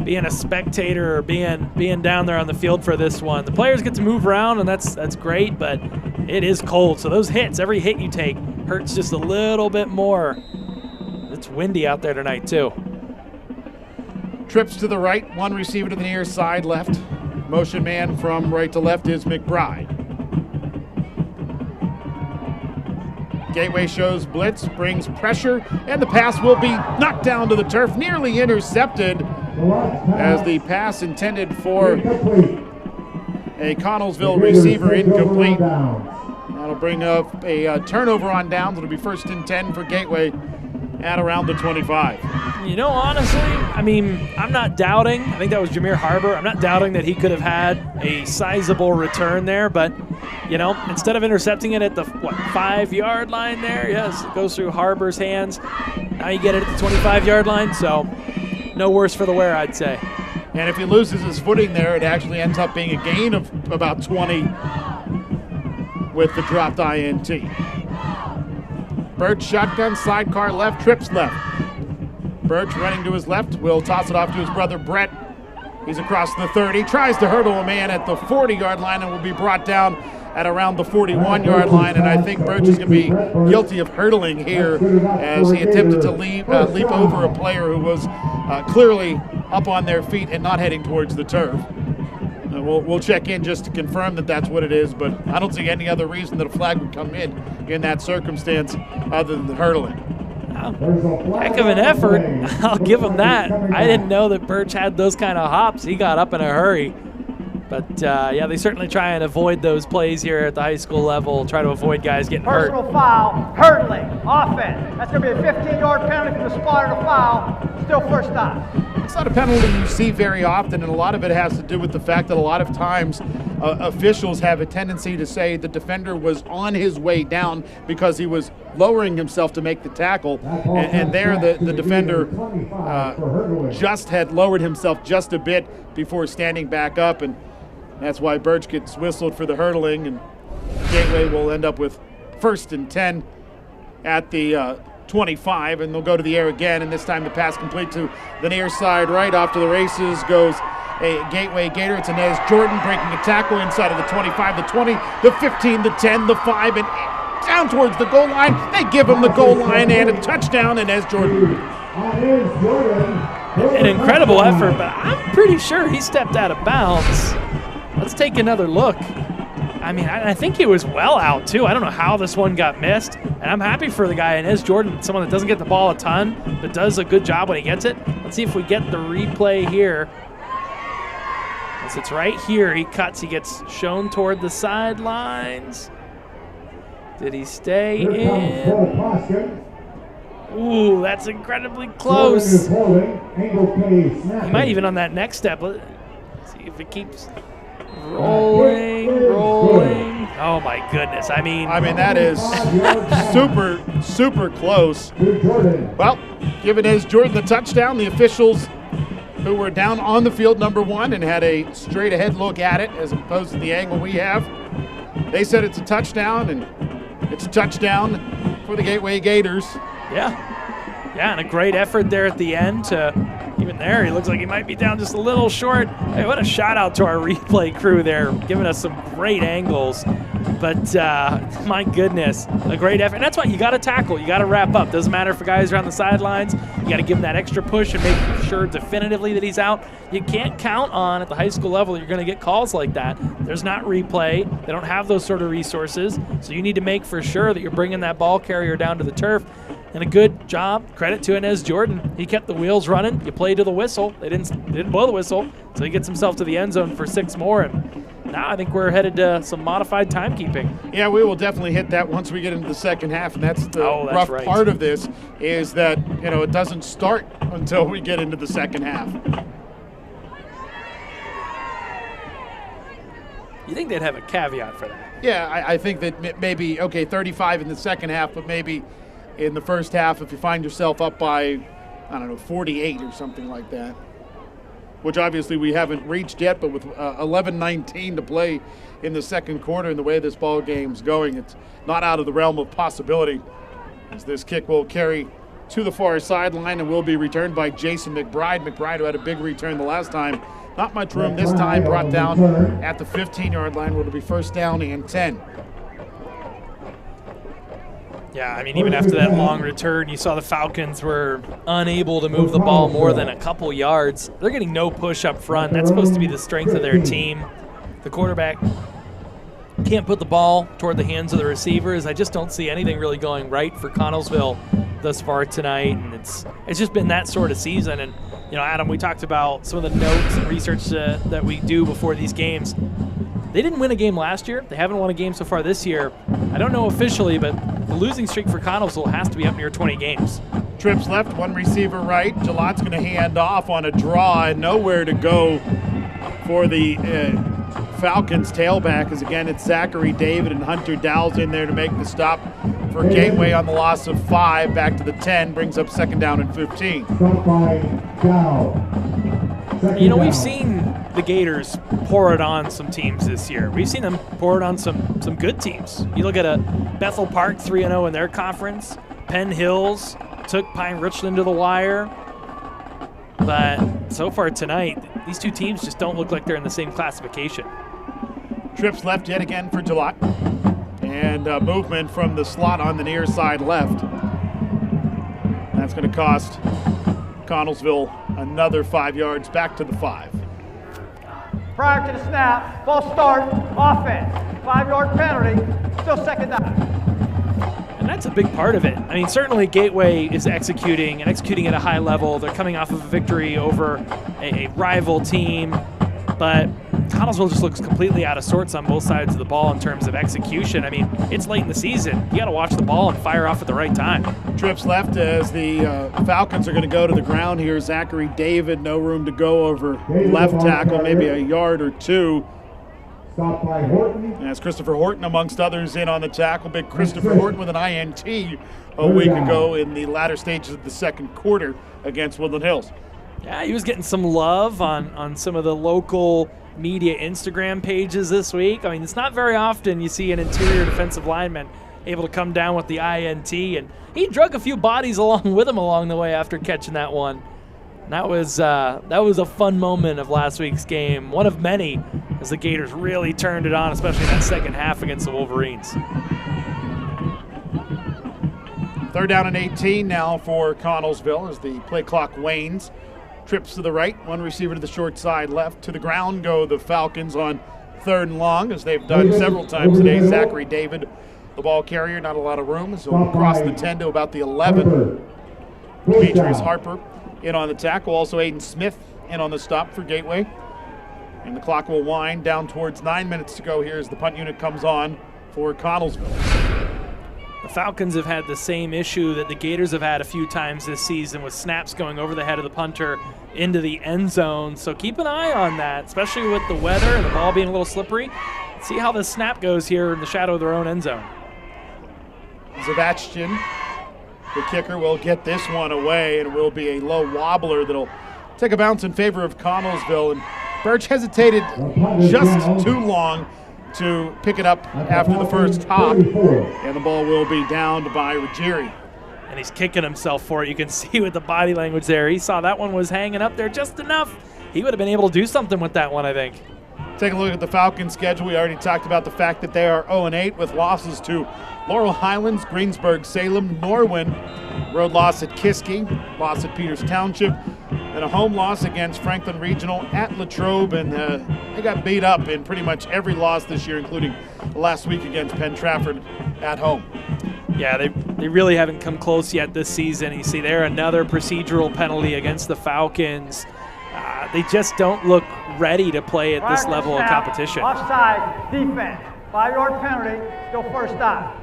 being a spectator or being down there on the field for this one, the players get to move around, and that's great, but it is cold. So those hits, every hit you take hurts just a little bit more. It's windy out there tonight, too. Trips to the right, one receiver to the near side left. Motion man from right to left is McBride. Gateway shows blitz, brings pressure, and the pass will be knocked down to the turf, nearly intercepted as the pass intended for a Connellsville receiver incomplete. That'll bring up a turnover on downs. It'll be 1st and 10 for Gateway at around the 25. You know, honestly, I mean, I'm not doubting. I think that was Jameer Harbor. I'm not doubting that he could have had a sizable return there, but, you know, instead of intercepting it at the, 5-yard line there, yes, it goes through Harbor's hands. Now you get it at the 25-yard line, so no worse for the wear, I'd say. And if he loses his footing there, it actually ends up being a gain of about 20 with the dropped INT. Birch shotgun, sidecar left, trips left. Birch running to his left will toss it off to his brother Brett He's across the 30, tries to hurdle a man at the 40-yard line and will be brought down at around the 41-yard line. And I think Birch is going to be guilty of hurtling here as he attempted to leap over a player who was clearly up on their feet and not heading towards the turf. We'll check in just to confirm that that's what it is, but I don't see any other reason that a flag would come in that circumstance other than the hurtling. Heck of an effort. I'll give him that. I didn't know that Birch had those kind of hops. He got up in a hurry. But, yeah, they certainly try and avoid those plays here at the high school level, try to avoid guys getting hurt. Personal foul, hurdling, offense. That's going to be a 15-yard penalty for the spot of the foul. Still first down. It's not a penalty you see very often, and a lot of it has to do with the fact that a lot of times officials have a tendency to say the defender was on his way down because he was lowering himself to make the tackle, and there the defender just had lowered himself just a bit before standing back up, and that's why Birch gets whistled for the hurdling, and Gateway will end up with 1st and 10 at the 25, and they'll go to the air again, and this time the pass complete to the near side right. Off to the races goes a Gateway Gator. It's Inez Jordan breaking a tackle inside of the 25, the 20, the 15, the 10, the 5, and down towards the goal line. They give him the goal line and a touchdown, Inez Jordan. An incredible effort, but I'm pretty sure he stepped out of bounds. Let's take another look. I mean, I think he was well out, too. I don't know how this one got missed, and I'm happy for the guy. Inez Jordan, someone that doesn't get the ball a ton, but does a good job when he gets it. Let's see if we get the replay here. As it's right here, he cuts, he gets shown toward the sidelines. Did he stay in? Ooh, that's incredibly close. He might even on that next step. Let's see if it keeps rolling. Oh my goodness. I mean that is super close. Well, giving Inez Jordan the touchdown, the officials who were down on the field, number one, and had a straight ahead look at it as opposed to the angle we have, they said it's a touchdown, and it's a touchdown for the Gateway Gators. Yeah, and a great effort there at the end to, even there, he looks like he might be down just a little short. Hey, what a shout out to our replay crew there, giving us some great angles. But my goodness, a great effort. And that's why you got to tackle. You got to wrap up. Doesn't matter if a guy's around the sidelines. You got to give him that extra push and make sure definitively that he's out. You can't count on at the high school level you're going to get calls like that. There's not replay. They don't have those sort of resources. So you need to make for sure that you're bringing that ball carrier down to the turf. And a good job. Credit to Inez Jordan. He kept the wheels running. You played to the whistle. They didn't blow the whistle. So he gets himself to the end zone for 6 more. And now I think we're headed to some modified timekeeping. Yeah, we will definitely hit that once we get into the second half. And that's the rough part of this, is that, it doesn't start until we get into the second half. You think they'd have a caveat for that? Yeah, I think that maybe, 35 in the second half, but maybe in the first half, if you find yourself up by, 48 or something like that, which obviously we haven't reached yet, but with 11:19 to play in the second quarter and the way this ball game's going, it's not out of the realm of possibility, as this kick will carry to the far sideline and will be returned by Jason McBride. McBride, who had a big return the last time, not much room this time, brought down at the 15-yard line, where it'll be first down and 10. Yeah, even after that long return, you saw the Falcons were unable to move the ball more than a couple yards. They're getting no push up front. That's supposed to be the strength of their team. The quarterback can't put the ball toward the hands of the receivers. I just don't see anything really going right for Connellsville thus far tonight, and it's just been that sort of season. And, Adam, we talked about some of the notes and research that we do before these games. They didn't win a game last year. They haven't won a game so far this year. I don't know officially, but the losing streak for Connellsville has to be up near 20 games. Trips left, one receiver right. Jalot's going to hand off on a draw and nowhere to go for the Falcons tailback, as again it's Zachary David and Hunter Dowles in there to make the stop for Gateway on the loss of 5. Back to the 10, brings up second down and 15. We've seen the Gators pour it on some teams this year. We've seen them pour it on some good teams. You look at a Bethel Park 3-0 in their conference. Penn Hills took Pine Richland to the wire. But so far tonight, these two teams just don't look like they're in the same classification. Trips left yet again for Jalot. And movement from the slot on the near side left. That's going to cost Connellsville another 5 yards back to the 5. Prior to the snap, false start, offense. 5-yard penalty, still second down. And that's a big part of it. I mean, certainly Gateway is executing at a high level. They're coming off of a victory over a rival team, but Connellsville just looks completely out of sorts on both sides of the ball in terms of execution. I mean, it's late in the season. You got to watch the ball and fire off at the right time. Trips left as the Falcons are going to go to the ground here. Zachary David, no room to go over left tackle, maybe a yard or two. Stop by Horton. As Christopher Horton, amongst others, in on the tackle. Big Christopher Horton with an INT a week ago in the latter stages of the second quarter against Woodland Hills. Yeah, he was getting some love on some of the local media Instagram pages this week. I mean, it's not very often you see an interior defensive lineman able to come down with the INT, and he drug a few bodies along with him along the way after catching that one. And that was a fun moment of last week's game, one of many, as the Gators really turned it on, especially in that second half against the Wolverines. 3rd down and 18 now for Connellsville as the play clock wanes. Trips to the right, one receiver to the short side left. To the ground go the Falcons on 3rd and long, as they've done several times today. Zachary David, the ball carrier, not a lot of room, so across the 10 to about the 11. Demetrius Harper in on the tackle. Also Aiden Smith in on the stop for Gateway. And the clock will wind down towards 9 minutes to go here as the punt unit comes on for Connellsville. The Falcons have had the same issue that the Gators have had a few times this season, with snaps going over the head of the punter into the end zone. So keep an eye on that, especially with the weather and the ball being a little slippery. See how the snap goes here in the shadow of their own end zone. Zavachkin, the kicker, will get this one away, and it will be a low wobbler that'll take a bounce in favor of Connellsville. And Birch hesitated just too long to pick it up after the first hop, and the ball will be downed by Ruggieri. And he's kicking himself for it. You can see with the body language there. He saw that one was hanging up there just enough. He would have been able to do something with that one, I think. Take a look at the Falcons' schedule. We already talked about the fact that they are 0-8 with losses to Laurel Highlands, Greensburg, Salem, Norwin, road loss at Kiski, loss at Peters Township, and a home loss against Franklin Regional at Latrobe, and they got beat up in pretty much every loss this year, including last week against Penn Trafford at home. Yeah, they really haven't come close yet this season. You see there another procedural penalty against the Falcons. They just don't look ready to play at this level of competition. Offside, defense, 5-yard penalty, still first down.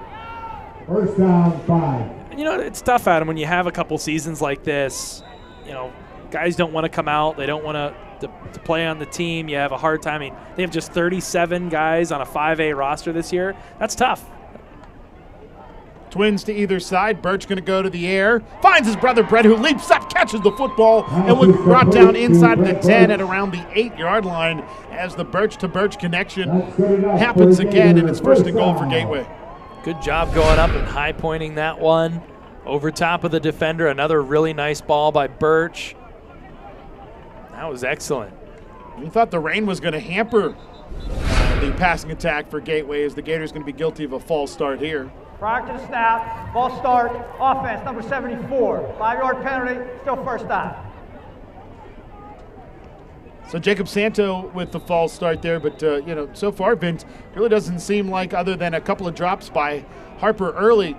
First down, 5. And you know, it's tough, Adam, when you have a couple seasons like this. You know, guys don't want to come out. They don't want to play on the team. You have a hard time. I mean, they have just 37 guys on a 5A roster this year. That's tough. Twins to either side. Birch going to go to the air. Finds his brother Brett, who leaps up, catches the football, and will be brought down inside of the 10 at around the 8-yard line as the Birch to Birch connection happens again, and it's 1st and goal for Gateway. Good job going up and high pointing that one over top of the defender. Another really nice ball by Birch. That was excellent. We thought the rain was going to hamper the passing attack for Gateway, as the Gators going to be guilty of a false start here. Prior to the snap, false start, offense, number 74. 5-yard penalty, still first down. So Jacob Santo with the false start there, but you know, so far, Vince, really doesn't seem like, other than a couple of drops by Harper early,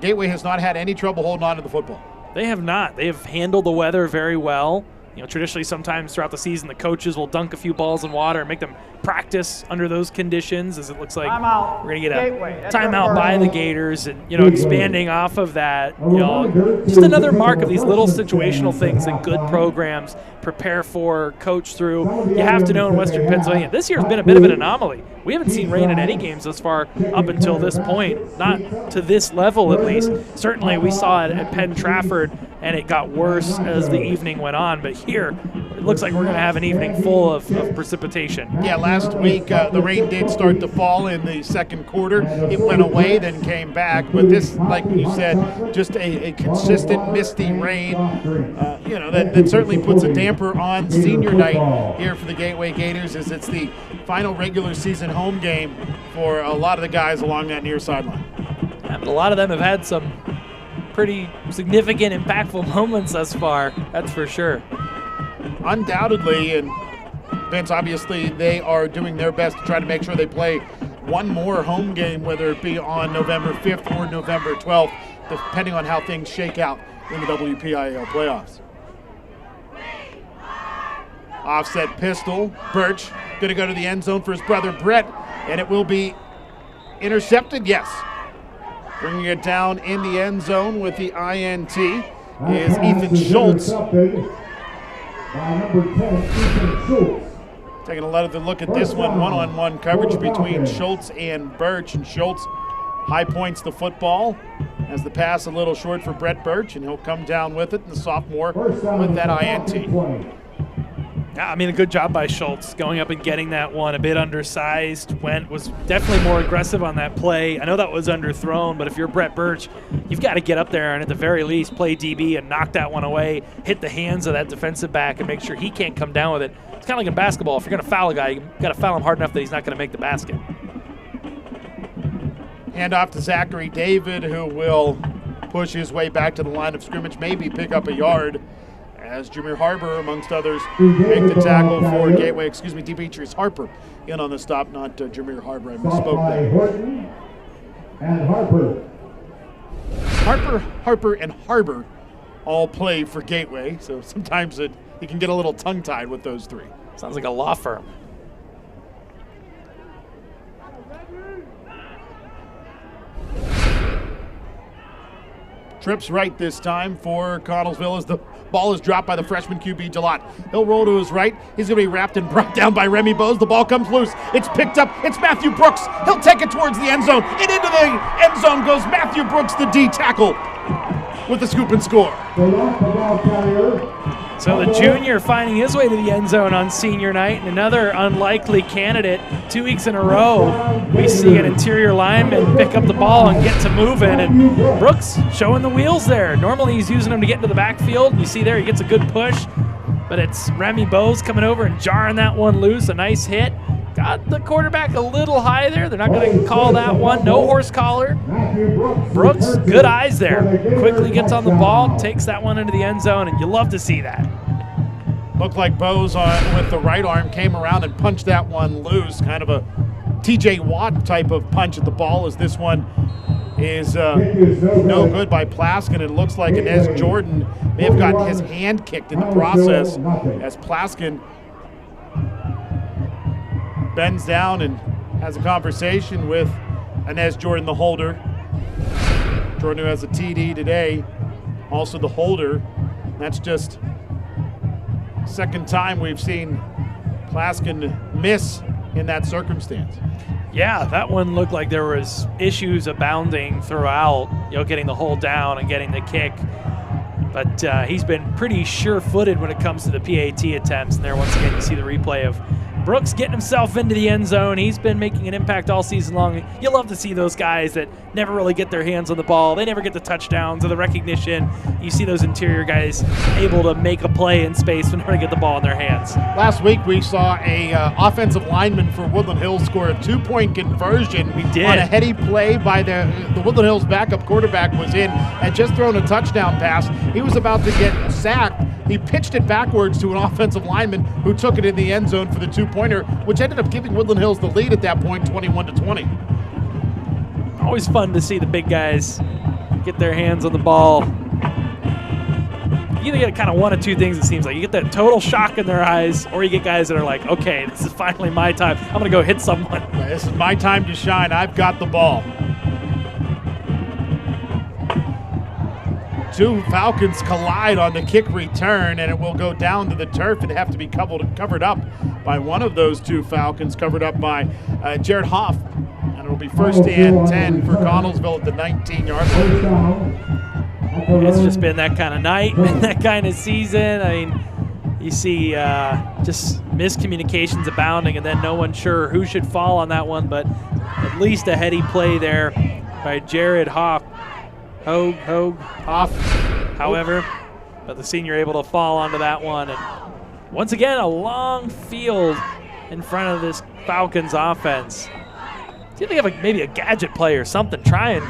Gateway has not had any trouble holding on to the football. They have not. They have handled the weather very well. You know, traditionally, sometimes throughout the season, the coaches will dunk a few balls in water and make them practice under those conditions, as it looks like we're going to get a timeout by the Gators. And, you know, expanding off of that, you know, just another mark of these little situational things that good programs prepare for, coach through. You have to know in Western Pennsylvania, this year has been a bit of an anomaly. We haven't seen rain in any games thus far up until this point, not to this level at least. Certainly we saw it at Penn Trafford and it got worse as the evening went on. But here, it looks like we're going to have an evening full of precipitation. Yeah, last week the rain did start to fall in the second quarter. It went away, then came back. But this, like you said, just a consistent misty rain, that certainly puts a damper on senior night here for the Gateway Gators, as it's the final regular season home game for a lot of the guys along that near sideline. Yeah, but a lot of them have had some pretty significant, impactful moments thus far, that's for sure. Undoubtedly, and Vince, obviously, they are doing their best to try to make sure they play one more home game, whether it be on November 5th or November 12th, depending on how things shake out in the WPIAL playoffs. Offset pistol, Birch going to go to the end zone for his brother Brett, and it will be intercepted, yes. Bringing it down in the end zone with the INT is Ethan Schultz. Taking a look at this one-on-one coverage between Schultz and Birch, and Schultz high points the football as the pass a little short for Brett Birch, and he'll come down with it, the sophomore, with that INT. Yeah, I mean, a good job by Schultz going up and getting that one. A bit undersized, was definitely more aggressive on that play. I know that was underthrown, but if you're Brett Birch, you've got to get up there and at the very least play DB and knock that one away, hit the hands of that defensive back and make sure he can't come down with it. It's kind of like in basketball. If you're going to foul a guy, you've got to foul him hard enough that he's not going to make the basket. Hand off to Zachary David, who will push his way back to the line of scrimmage, maybe pick up a yard, as Jameer Harbor, amongst others, make the tackle for Gateway. Demetrius Harper in on the stop, not Jameer Harbor. I misspoke there. And Harper, and Harbor all play for Gateway, so sometimes you can get a little tongue-tied with those three. Sounds like a law firm. Trips right this time for Connellsville as the ball is dropped by the freshman QB Jalot. He'll roll to his right. He's going to be wrapped and brought down by Remy Bose. The ball comes loose. It's picked up. It's Matthew Brooks. He'll take it towards the end zone. And into the end zone goes Matthew Brooks, the D tackle, with the scoop and score. So the junior finding his way to the end zone on senior night, and another unlikely candidate. 2 weeks in a row, we see an interior lineman pick up the ball and get to moving, and Brooks showing the wheels there. Normally he's using them to get into the backfield. You see there he gets a good push, but it's Remy Bose coming over and jarring that one loose. A nice hit. Got the quarterback a little high there. They're not going to call that one. No horse collar. Brooks, good eyes there. Quickly gets on the ball, takes that one into the end zone, and you love to see that. Looked like Bose with the right arm came around and punched that one loose. Kind of a TJ Watt type of punch at the ball, as this one is no good by Plaskin. It looks like Inez Jordan may have gotten his hand kicked in the process, as Plaskin bends down and has a conversation with Inez Jordan, the holder. Jordan, who has a TD today, also the holder. That's just second time we've seen Plaskin miss in that circumstance. Yeah, that one looked like there was issues abounding throughout, getting the hold down and getting the kick. But he's been pretty sure-footed when it comes to the PAT attempts. And there, once again, you see the replay of Brooks getting himself into the end zone. He's been making an impact all season long. You love to see those guys that never really get their hands on the ball. They never get the touchdowns or the recognition. You see those interior guys able to make a play in space whenever they get the ball in their hands. Last week we saw a offensive lineman for Woodland Hills score a 2-point conversion. We did. On a heady play by the Woodland Hills backup quarterback was in, had just thrown a touchdown pass. He was about to get sacked. He pitched it backwards to an offensive lineman who took it in the end zone for the 2-pointer, which ended up giving Woodland Hills the lead at that point, 21-20. Always fun to see the big guys get their hands on the ball. You either get kind of one of two things, it seems like. You get that total shock in their eyes, or you get guys that are like, okay, this is finally my time. I'm going to go hit someone. This is my time to shine. I've got the ball. Two Falcons collide on the kick return, and it will go down to the turf and have to be covered up by one of those two Falcons, covered up by Jared Hoff. And it will be first and 10 for Connellsville at the 19-yard line. It's just been that kind of night, been that kind of season. I mean, you see just miscommunications abounding, and then no one sure who should fall on that one, but at least a heady play there by Jared Hoff. However, but the senior able to fall onto that one. And once again, a long field in front of this Falcons offense. See if they have maybe a gadget play or something. Try and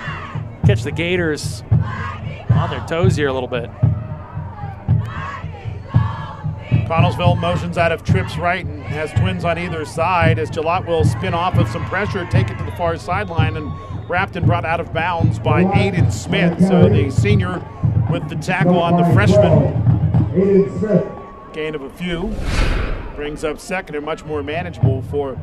catch the Gators on their toes here a little bit. Connellsville motions out of trips right and has twins on either side as Gillott will spin off of some pressure, take it to the far sideline, and wrapped and brought out of bounds by Aiden Smith. So the senior with the tackle on the freshman. Aiden Smith. Gain of a few. Brings up second and much more manageable for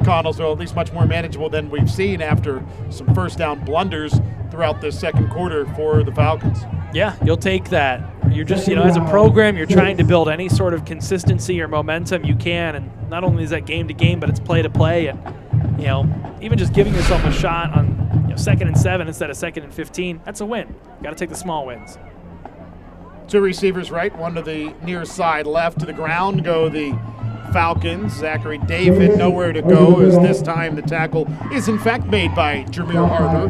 Connellsville, at least much more manageable than we've seen after some first down blunders throughout the second quarter for the Falcons. Yeah, you'll take that. You're just, as a program, you're trying to build any sort of consistency or momentum you can, and not only is that game to game, but it's play to play, and even just giving yourself a shot on 2nd and 7 instead of 2nd and 15. That's a win. Got to take the small wins. Two receivers right, one to the near side left. To the ground go the Falcons. Zachary David nowhere to go, as this time the tackle is in fact made by Jameer Harper.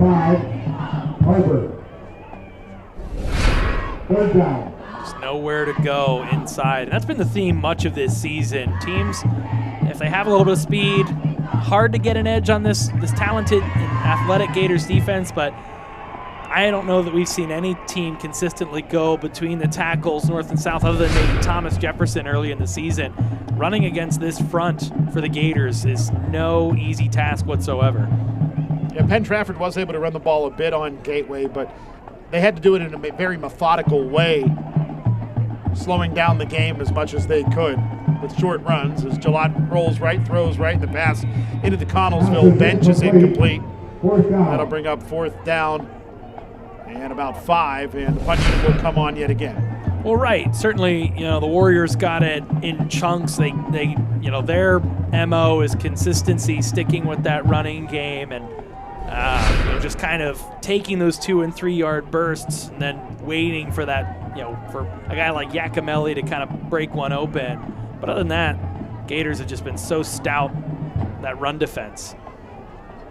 Third down. Just nowhere to go inside. And that's been the theme much of this season. Teams, if they have a little bit of speed, hard to get an edge on this talented and athletic Gators defense, but I don't know that we've seen any team consistently go between the tackles north and south, other than maybe Thomas Jefferson early in the season. Running against this front for the Gators is no easy task whatsoever. Yeah, Penn Trafford was able to run the ball a bit on Gateway, but they had to do it in a very methodical way, slowing down the game as much as they could with short runs as Gillott rolls right, throws right, and the pass into the Connellsville bench is incomplete. That'll bring up fourth down and about 5, and the punt unit will come on yet again. Well, right. Certainly, the Warriors got it in chunks. They their MO is consistency, sticking with that running game, and just kind of taking those 2 and 3 yard bursts and then waiting for that, for a guy like Yakimelli to kind of break one open. But other than that, Gators have just been so stout, that run defense.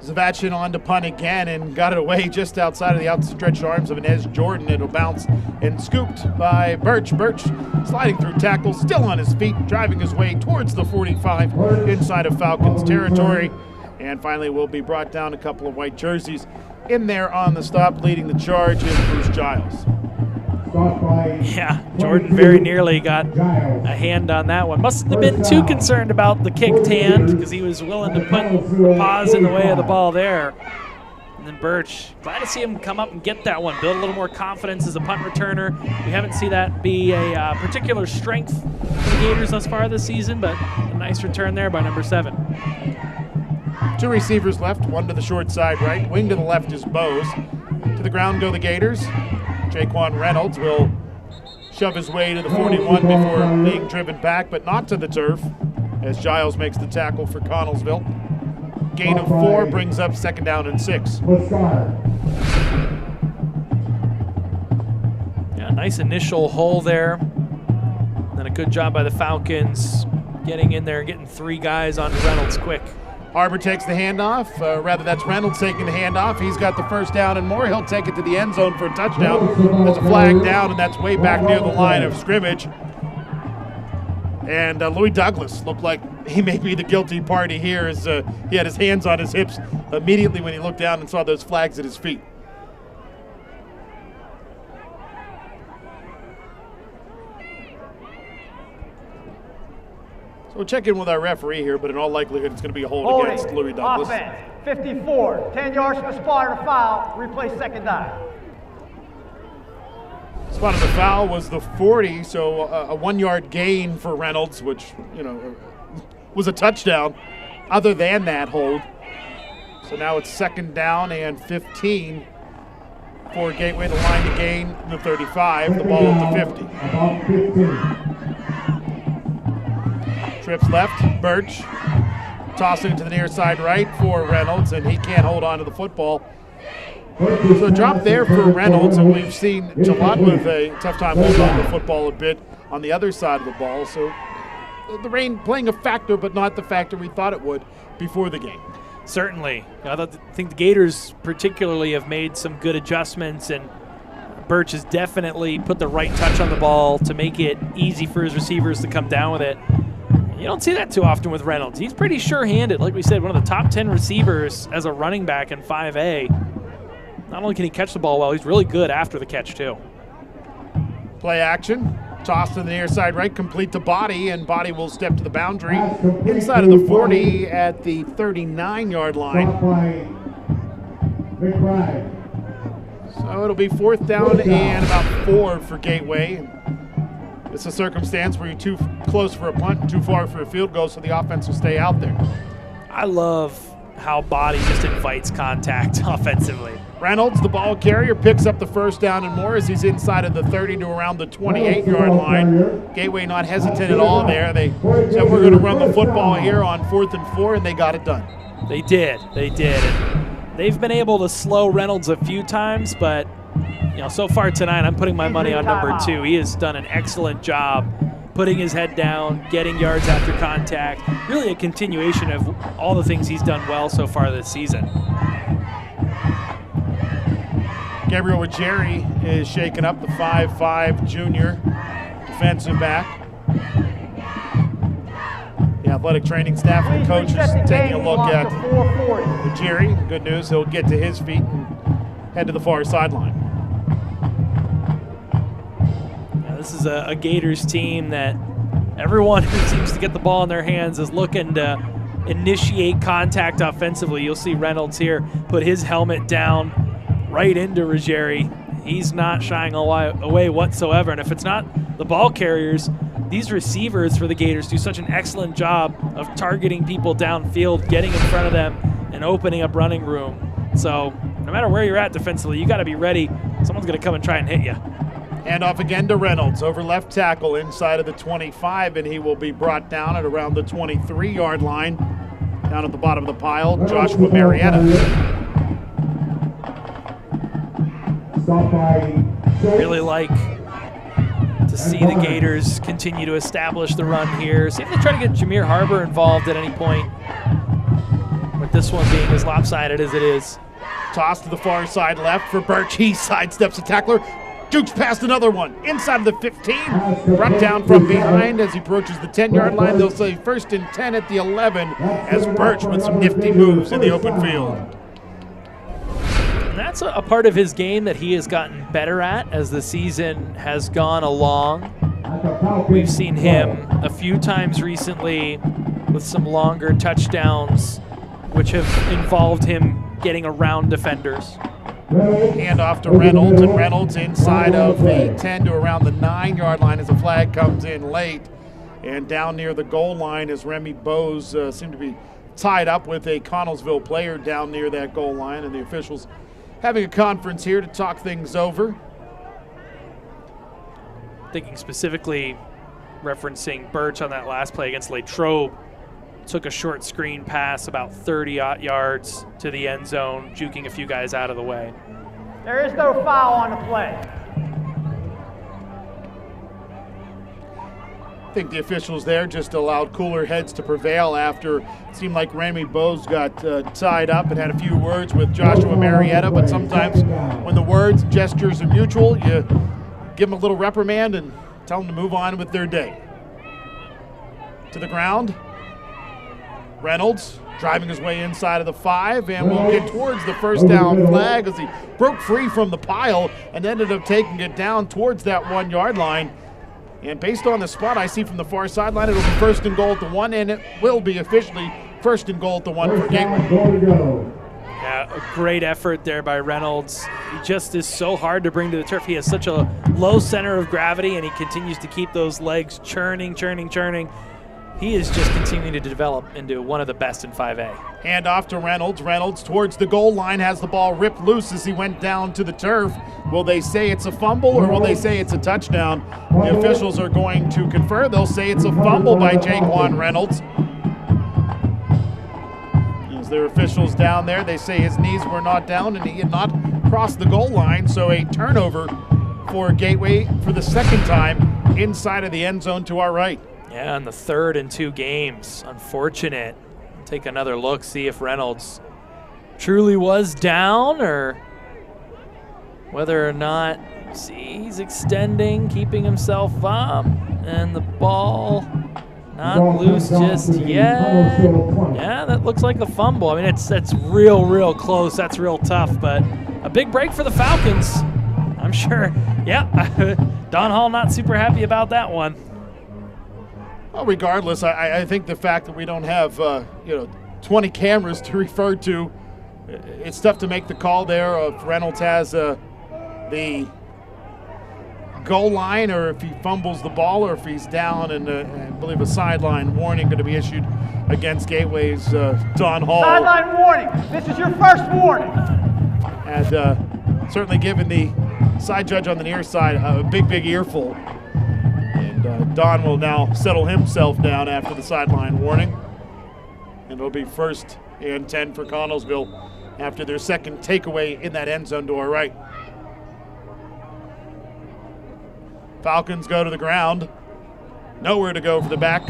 Zavachin on to punt again and got it away just outside of the outstretched arms of Inez Jordan. It'll bounce and scooped by Birch. Birch sliding through tackles, still on his feet, driving his way towards the 45 inside of Falcons territory. And finally will be brought down, a couple of white jerseys in there on the stop. Leading the charge is Bruce Giles. Yeah, Jordan very nearly got a hand on that one. Mustn't have been too concerned about the kicked hand, because he was willing to put paws in the way of the ball there. And then Birch, glad to see him come up and get that one, build a little more confidence as a punt returner. We haven't seen that be a particular strength for the Gators thus far this season, but a nice return there by number 7. 2 receivers left, one to the short side right, wing to the left is Bose. To the ground go the Gators. Jaquan Reynolds will shove his way to the 41 before being driven back, but not to the turf, as Giles makes the tackle for Connellsville. Gain of 4 brings up 2nd down and 6. Yeah, nice initial hole there. Then a good job by the Falcons getting in there and getting 3 guys onto Reynolds quick. Harbor takes the handoff. That's Reynolds taking the handoff. He's got the first down and more. He'll take it to the end zone for a touchdown. There's a flag down, and that's way back near the line of scrimmage. And Louis Douglas looked like he may be the guilty party here, as he had his hands on his hips immediately when he looked down and saw those flags at his feet. We'll check in with our referee here, but in all likelihood, it's going to be a hold against Louis Douglas. Offense, 54, 10 yards from the spot of the foul, replay 2nd down. Spot of the foul was the 40, so a 1 yard gain for Reynolds, which, was a touchdown. Other than that hold. So now it's 2nd down and 15 for Gateway. The line to gain the 35, the ball at the 50. About 15. Trips left, Birch tossing it to the near side right for Reynolds, and he can't hold on to the football So a drop there for Reynolds, and we've seen Jalot with a tough time holding on the football a bit on the other side of the ball. So the rain playing a factor, but not the factor we thought it would before the game. Certainly. I think the Gators particularly have made some good adjustments, and Birch has definitely put the right touch on the ball to make it easy for his receivers to come down with it. You don't see that too often with Reynolds. He's pretty sure-handed. Like we said, one of the top 10 receivers as a running back in 5A. Not only can he catch the ball well, he's really good after the catch too. Play action. Tossed to the near side right, complete to Body, and Body will step to the boundary inside of the 40 at the 39-yard line. So it'll be 4th down and about 4 for Gateway. It's a circumstance where you're too close for a punt and too far for a field goal, so the offense will stay out there. I love how Body just invites contact offensively. Reynolds, the ball carrier, picks up the 1st down and more as he's inside of the 30 to around the 28-yard line. Gateway not hesitant at all there. They said we're going to run the football here on 4th and 4, and they got it done. They did. And they've been able to slow Reynolds a few times, but so far tonight I'm putting my money on number 2. He has done an excellent job putting his head down, getting yards after contact. Really a continuation of all the things he's done well so far this season. Gabriel Ruggieri is shaking up, the 5'5" junior defensive back. The athletic training staff and coach is taking a look at Ruggieri. Good news, he'll get to his feet and head to the far sideline. This is a Gators team that everyone who seems to get the ball in their hands is looking to initiate contact offensively. You'll see Reynolds here put his helmet down right into Ruggieri. He's not shying away whatsoever. And if it's not the ball carriers, these receivers for the Gators do such an excellent job of targeting people downfield, getting in front of them, and opening up running room. So no matter where you're at defensively, you got to be ready. Someone's going to come and try and hit you. Hand off again to Reynolds over left tackle inside of the 25, and he will be brought down at around the 23-yard line. Down at the bottom of the pile, Joshua Marietta. Really like to see the Gators continue to establish the run here. See if they try to get Jameer Harbor involved at any point, with this one being as lopsided as it is. Toss to the far side left for Birch. He sidesteps a tackler. Jukes past another one. Inside of the 15. Brought down from behind as he approaches the 10-yard line. They'll say 1st and 10 at the 11 as Birch with some nifty moves in the open field. And that's a part of his game that he has gotten better at as the season has gone along. We've seen him a few times recently with some longer touchdowns, which have involved him getting around defenders. Hand off to Reynolds, and Reynolds inside of the 10 to around the 9-yard line as the flag comes in late. And down near the goal line as Remy Bose seemed to be tied up with a Connellsville player down near that goal line, and the officials having a conference here to talk things over. Thinking specifically referencing Birch on that last play against Latrobe. Took a short screen pass about 30 yards to the end zone, juking a few guys out of the way. There is no foul on the play. I think the officials there just allowed cooler heads to prevail after it seemed like Remy Bose got tied up and had a few words with Joshua Marietta, but sometimes when the words and gestures are mutual, you give them a little reprimand and tell them to move on with their day. To the ground. Reynolds driving his way inside of the 5 and will get towards the 1st down flag as he broke free from the pile and ended up taking it down towards that 1-yard line. And based on the spot I see from the far sideline, it'll be 1st and goal at the 1, and it will be officially 1st and goal at the 1 for Gateway. Yeah, a great effort there by Reynolds. He just is so hard to bring to the turf. He has such a low center of gravity, and he continues to keep those legs churning. He is just continuing to develop into one of the best in 5A. Hand off to Reynolds. Reynolds towards the goal line has the ball ripped loose as he went down to the turf. Will they say it's a fumble or will they say it's a touchdown? The officials are going to confer. They'll say it's a fumble by Jaquan Reynolds. As their officials down there, they say his knees were not down and he had not crossed the goal line, so a turnover for Gateway for the second time inside of the end zone to our right. Yeah, and the third in 2 games. Unfortunate. Take another look, see if Reynolds truly was down or whether or not, see, he's extending, keeping himself up, and the ball not loose just yet. Yeah, that looks like a fumble. I mean, that's real close. That's real tough, but a big break for the Falcons. I'm sure, yeah, Don Hall not super happy about that one. Well, regardless, I think the fact that we don't have 20 cameras to refer to, it's tough to make the call there if Reynolds has the goal line or if he fumbles the ball or if he's down, and I believe a sideline warning going to be issued against Gateway's Don Hall. Sideline warning. This is your first warning. And certainly given the side judge on the near side a big earful. And Don will now settle himself down after the sideline warning. And it'll be 1st and 10 for Connellsville after their second takeaway in that end zone to our right. Falcons go to the ground. Nowhere to go for the back.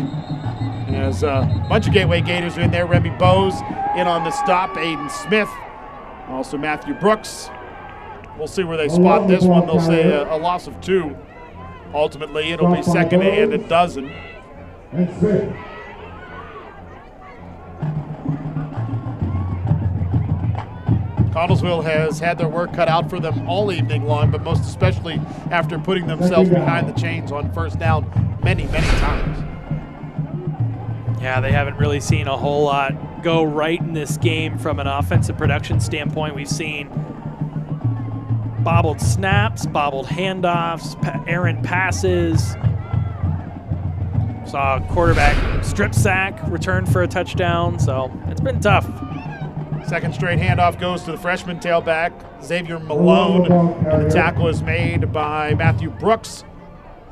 As a bunch of Gateway Gators are in there. Remy Bowes in on the stop. Aiden Smith. Also Matthew Brooks. We'll see where they spot this one. They'll say a loss of 2. Ultimately, it'll be 2nd and a dozen. Connellsville has had their work cut out for them all evening long, but most especially after putting themselves behind the chains on first down many times. Yeah, they haven't really seen a whole lot go right in this game from an offensive production standpoint. We've seen bobbled snaps, bobbled handoffs, errant passes. Saw a quarterback strip sack, return for a touchdown, so it's been tough. Second straight handoff goes to the freshman tailback, Xavier Malone, and the tackle is made by Matthew Brooks.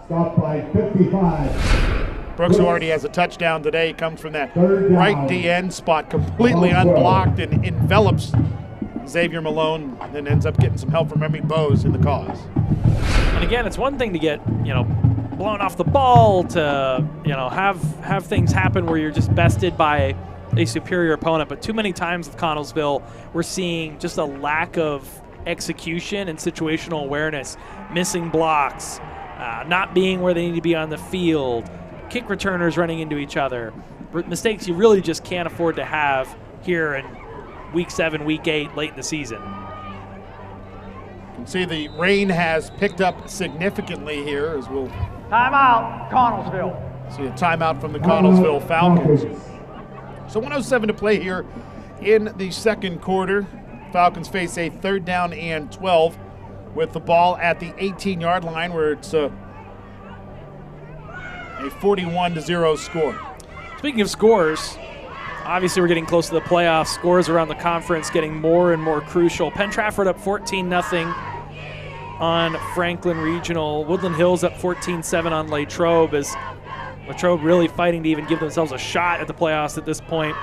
Stopped by 55. Brooks, who already has a touchdown today, comes from that right DN spot, completely unblocked and envelops Xavier Malone, then ends up getting some help from Remy Bowes in the cause. And again, it's one thing to get, blown off the ball, to, have things happen where you're just bested by a superior opponent, but too many times with Connellsville, we're seeing just a lack of execution and situational awareness, missing blocks, not being where they need to be on the field, kick returners running into each other, mistakes you really just can't afford to have here in Week 7, Week 8, late in the season. You can see the rain has picked up significantly here as we'll Timeout, Connellsville. see a timeout from the Connellsville Falcons. So 1:07 to play here in the second quarter. Falcons face a 3rd down and 12 with the ball at the 18-yard line where it's a 41-0 score. Speaking of scores, obviously we're getting close to the playoffs. Scores around the conference getting more and more crucial. Penn Trafford up 14-0 on Franklin Regional. Woodland Hills up 14-7 on Latrobe, as Latrobe really fighting to even give themselves a shot at the playoffs at this point.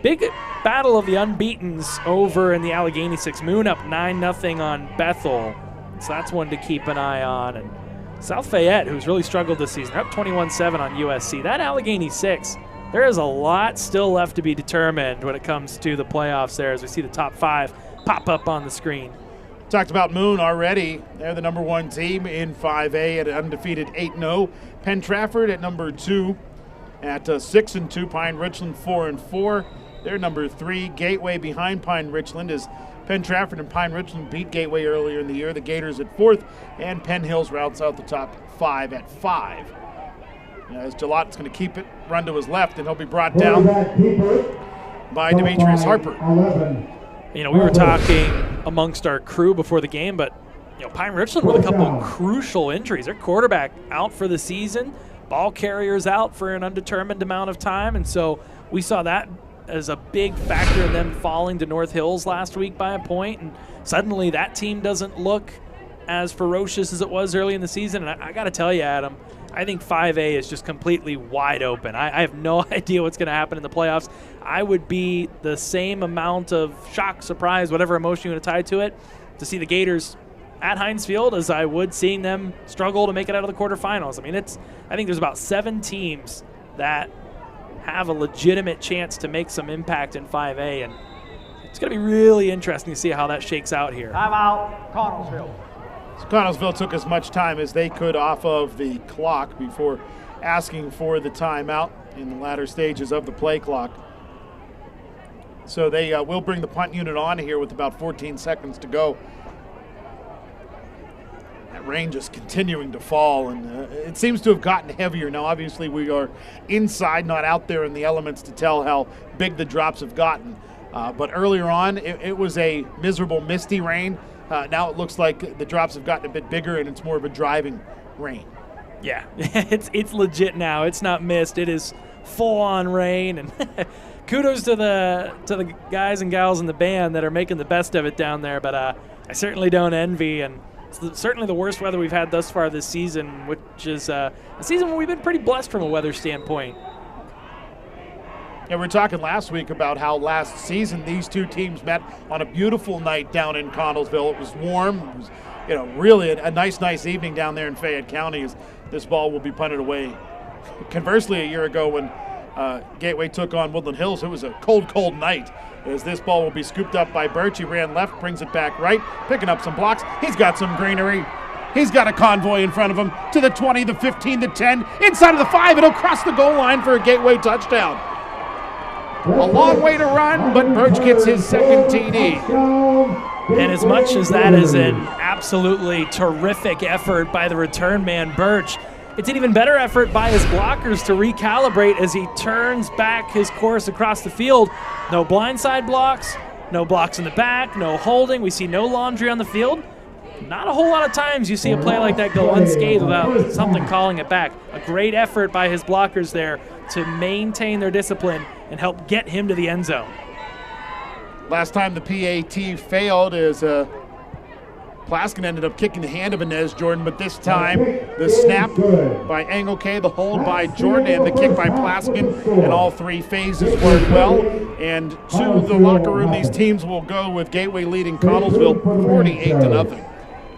Big battle of the unbeatens over in the Allegheny 6. Moon up 9-0 on Bethel. So that's one to keep an eye on. And South Fayette, who's really struggled this season, up 21-7 on USC. That Allegheny 6, there is a lot still left to be determined when it comes to the playoffs there, as we see the top 5 pop up on the screen. Talked about Moon already. They're the number 1 team in 5A at an undefeated 8-0. Penn Trafford at number 2 at 6-2. Pine Richland 4-4. They're number 3. Gateway behind Pine Richland as Penn Trafford and Pine Richland beat Gateway earlier in the year. The Gators at 4th, and Penn Hills rounds out the top 5 at 5. As Jalot's going to keep it, run to his left, and he'll be brought down by Demetrius Harper. We were talking amongst our crew before the game, but Pine Richland with a couple of crucial injuries. Their quarterback out for the season, ball carriers out for an undetermined amount of time, and so we saw that as a big factor in them falling to North Hills last week by a point, and suddenly that team doesn't look as ferocious as it was early in the season. And I got to tell you, Adam, I think 5A is just completely wide open. I have no idea what's going to happen in the playoffs. I would be the same amount of shock, surprise, whatever emotion you want to tie to it, to see the Gators at Heinz Field as I would seeing them struggle to make it out of the quarterfinals. I mean, I think there's about 7 teams that have a legitimate chance to make some impact in 5A, and it's going to be really interesting to see how that shakes out here. Timeout, Connellsville. So Connellsville took as much time as they could off of the clock before asking for the timeout in the latter stages of the play clock. So they will bring the punt unit on here with about 14 seconds to go. That rain just continuing to fall, and it seems to have gotten heavier. Now, obviously, we are inside, not out there in the elements to tell how big the drops have gotten. But earlier on, it was a miserable, misty rain. Now it looks like the drops have gotten a bit bigger, and it's more of a driving rain. Yeah, it's legit now. It's not mist. It is full-on rain, and kudos to the guys and gals in the band that are making the best of it down there. But I certainly don't envy, and it's certainly the worst weather we've had thus far this season, which is a season where we've been pretty blessed from a weather standpoint. Yeah, we were talking last week about how last season these two teams met on a beautiful night down in Connellsville. It was warm. It was, really a nice evening down there in Fayette County as this ball will be punted away. Conversely, a year ago when Gateway took on Woodland Hills, it was a cold night. As this ball will be scooped up by Birch. He ran left, brings it back right, picking up some blocks. He's got some greenery. He's got a convoy in front of him to the 20, the 15, the 10, inside of the 5. It'll cross the goal line for a Gateway touchdown. A long way to run, but Birch gets his second TD. And as much as that is an absolutely terrific effort by the return man, Birch, it's an even better effort by his blockers to recalibrate as he turns back his course across the field. No blindside blocks, no blocks in the back, no holding. We see no laundry on the field. Not a whole lot of times you see a play like that go unscathed without something calling it back. A great effort by his blockers there to maintain their discipline and help get him to the end zone. Last time the PAT failed is Plaskin ended up kicking the hand of Inez Jordan, but this time the snap by Engelke, the hold by Jordan, and the kick by Plaskin, and all 3 phases worked well. And to the locker room, these teams will go with Gateway leading Connellsville 48-0.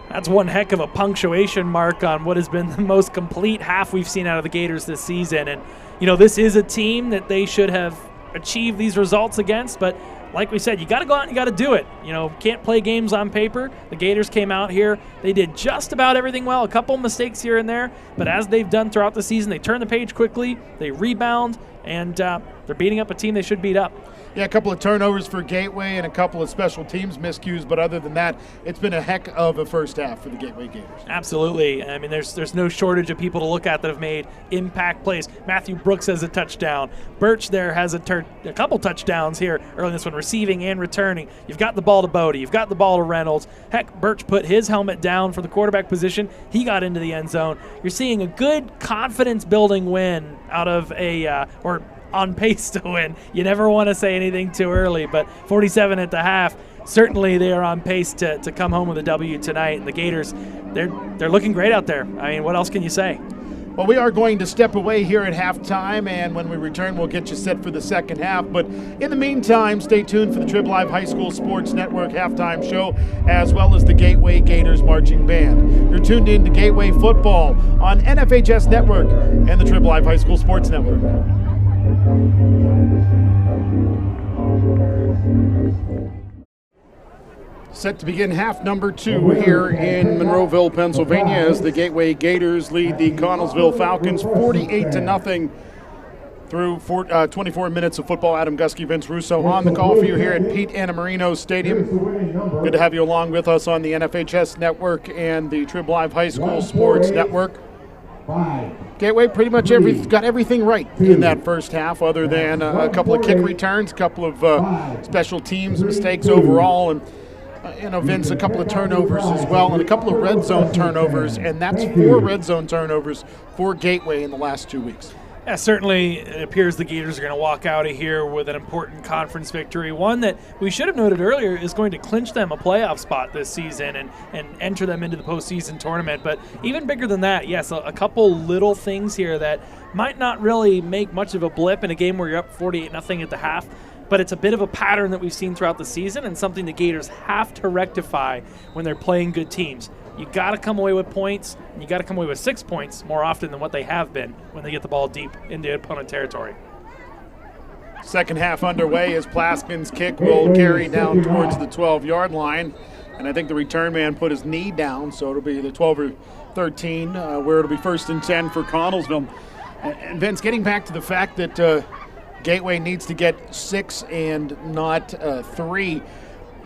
That's one heck of a punctuation mark on what has been the most complete half we've seen out of the Gators this season. And, this is a team that they should have achieved these results against, but like we said, you got to go out and you got to do it. Can't play games on paper. The Gators came out here. They did just about everything well. A couple mistakes here and there, but as they've done throughout the season, they turn the page quickly, they rebound, and they're beating up a team they should beat up. Yeah, a couple of turnovers for Gateway and a couple of special teams miscues, but other than that, it's been a heck of a first half for the Gateway Gators. Absolutely. I mean, there's no shortage of people to look at that have made impact plays. Matthew Brooks has a touchdown. Birch there has a couple touchdowns here early in this one, receiving and returning. You've got the ball to Bodie. You've got the ball to Reynolds. Heck, Birch put his helmet down for the quarterback position. He got into the end zone. You're seeing a good confidence-building win out of or on pace to win. You never want to say anything too early, but 47 at the half, certainly they are on pace to come home with a W tonight. And the Gators, they're looking great out there. I mean, what else can you say? Well, we are going to step away here at halftime, and when we return, we'll get you set for the second half. But in the meantime, stay tuned for the Trib Live High School Sports Network halftime show, as well as the Gateway Gators Marching Band. You're tuned in to Gateway Football on NFHS Network and the Trib Live High School Sports Network. Set to begin half number 2 here in Monroeville, Pennsylvania, as the Gateway Gators lead the Connellsville Falcons 48-0 through 24 minutes of football. Adam Gusky, Vince Russo on the call for you here at Pete Anamarino Stadium. Good to have you along with us on the NFHS Network and the Trib Live High School Sports Network. Gateway pretty much got everything right in that first half, other than a couple of kick returns, a couple of special teams mistakes overall, and Vince, a couple of turnovers as well, and a couple of red zone turnovers, and that's 4 red zone turnovers for Gateway in the last 2 weeks. Yeah, certainly it appears the Gators are going to walk out of here with an important conference victory, one that we should have noted earlier is going to clinch them a playoff spot this season and enter them into the postseason tournament. But even bigger than that, yes, a couple little things here that might not really make much of a blip in a game where you're up 48-0 at the half, but it's a bit of a pattern that we've seen throughout the season and something the Gators have to rectify when they're playing good teams. You got to come away with points, and you got to come away with 6 points more often than what they have been when they get the ball deep into opponent territory. Second half underway as Plaskin's kick will carry down towards the 12-yard line. And I think the return man put his knee down, so it'll be the 12 or 13, where it'll be 1st and 10 for Connellsville. And Vince, getting back to the fact that Gateway needs to get 6 and not 3.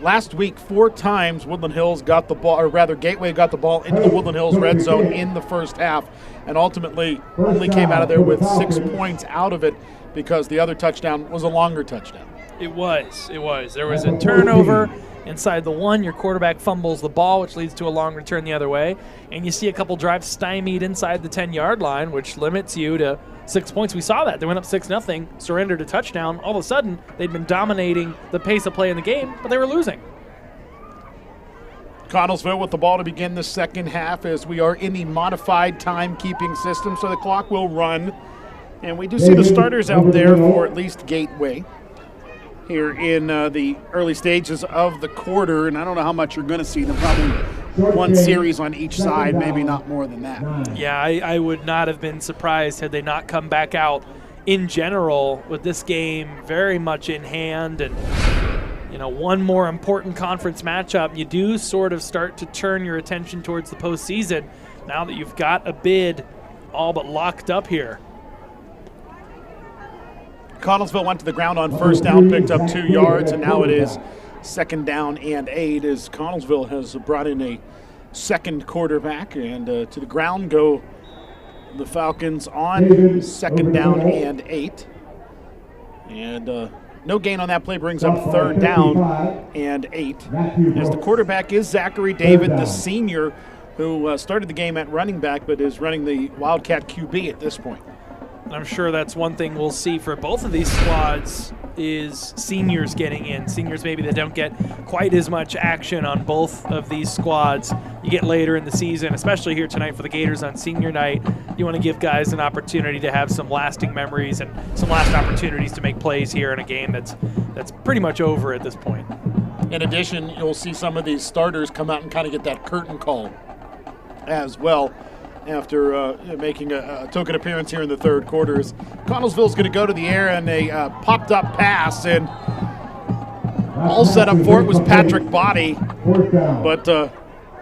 Last week, 4 times Woodland Hills got the ball, or rather Gateway got the ball into the Woodland Hills red zone in the first half, and ultimately only came out of there with 6 points out of it because the other touchdown was a longer touchdown. It was. There was a turnover inside the 1. Your quarterback fumbles the ball, which leads to a long return the other way, and you see a couple drives stymied inside the 10-yard line, which limits you to 6 points. We saw that. They went up 6-0, surrendered a touchdown. All of a sudden, they'd been dominating the pace of play in the game, but they were losing. Connellsville with the ball to begin the second half as we are in the modified timekeeping system, so the clock will run. And we do see the starters out there for at least Gateway here in the early stages of the quarter, and I don't know how much you're going to see them. Probably one series on each side, maybe not more than that. Yeah, I would not have been surprised had they not come back out in general with this game very much in hand. And, you know, one more important conference matchup, you do sort of start to turn your attention towards the postseason now that you've got a bid all but locked up here. Connellsville went to the ground on first down, picked up 2 yards, and now it is 2nd down and 8 as Connellsville has brought in a second quarterback, and to the ground go the Falcons on 2nd down and 8. And no gain on that play brings up 3rd down and 8. As the quarterback is Zachary David, the senior, who started the game at running back but is running the Wildcat QB at this point. I'm sure that's one thing we'll see for both of these squads is seniors getting in. Seniors maybe that don't get quite as much action on both of these squads. You get later in the season, especially here tonight for the Gators on senior night, you want to give guys an opportunity to have some lasting memories and some last opportunities to make plays here in a game that's pretty much over at this point. In addition, you'll see some of these starters come out and kind of get that curtain call as well after making a token appearance here in the third quarter. Connellsville's going to go to the air and a popped-up pass, and all set up for it was Patrick Body, but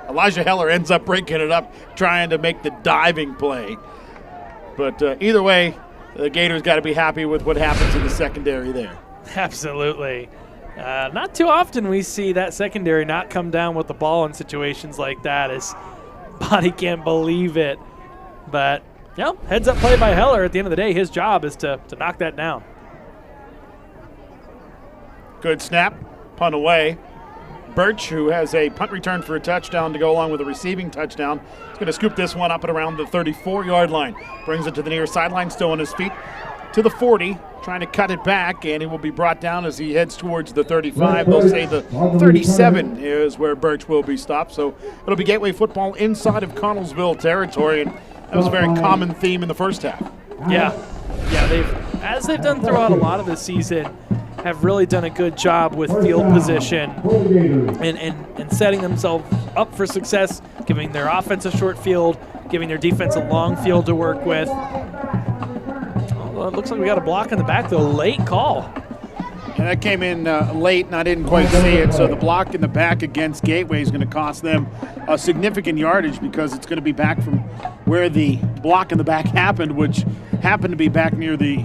Elijah Heller ends up breaking it up, trying to make the diving play. But either way, the Gators got to be happy with what happens in the secondary there. Absolutely. Not too often we see that secondary not come down with the ball in situations like that, as Body can't believe it. But, you know, heads up play by Heller. At the end of the day, his job is to knock that down. Good snap, punt away. Birch, who has a punt return for a touchdown to go along with a receiving touchdown, is going to scoop this one up at around the 34-yard line. Brings it to the near sideline, still on his feet, to the 40, trying to cut it back, and he will be brought down as he heads towards the 35. They'll say the 37 is where Birch will be stopped. So it'll be Gateway football inside of Connellsville territory, and that was a very common theme in the first half. Yeah, they've done throughout a lot of this season, have really done a good job with field position and setting themselves up for success, giving their offense a short field, giving their defense a long field to work with. Well, it looks like we got a block in the back, though. Late call. And that came in late, and I didn't quite see it. So the block in the back against Gateway is going to cost them a significant yardage because it's going to be back from where the block in the back happened, which happened to be back near the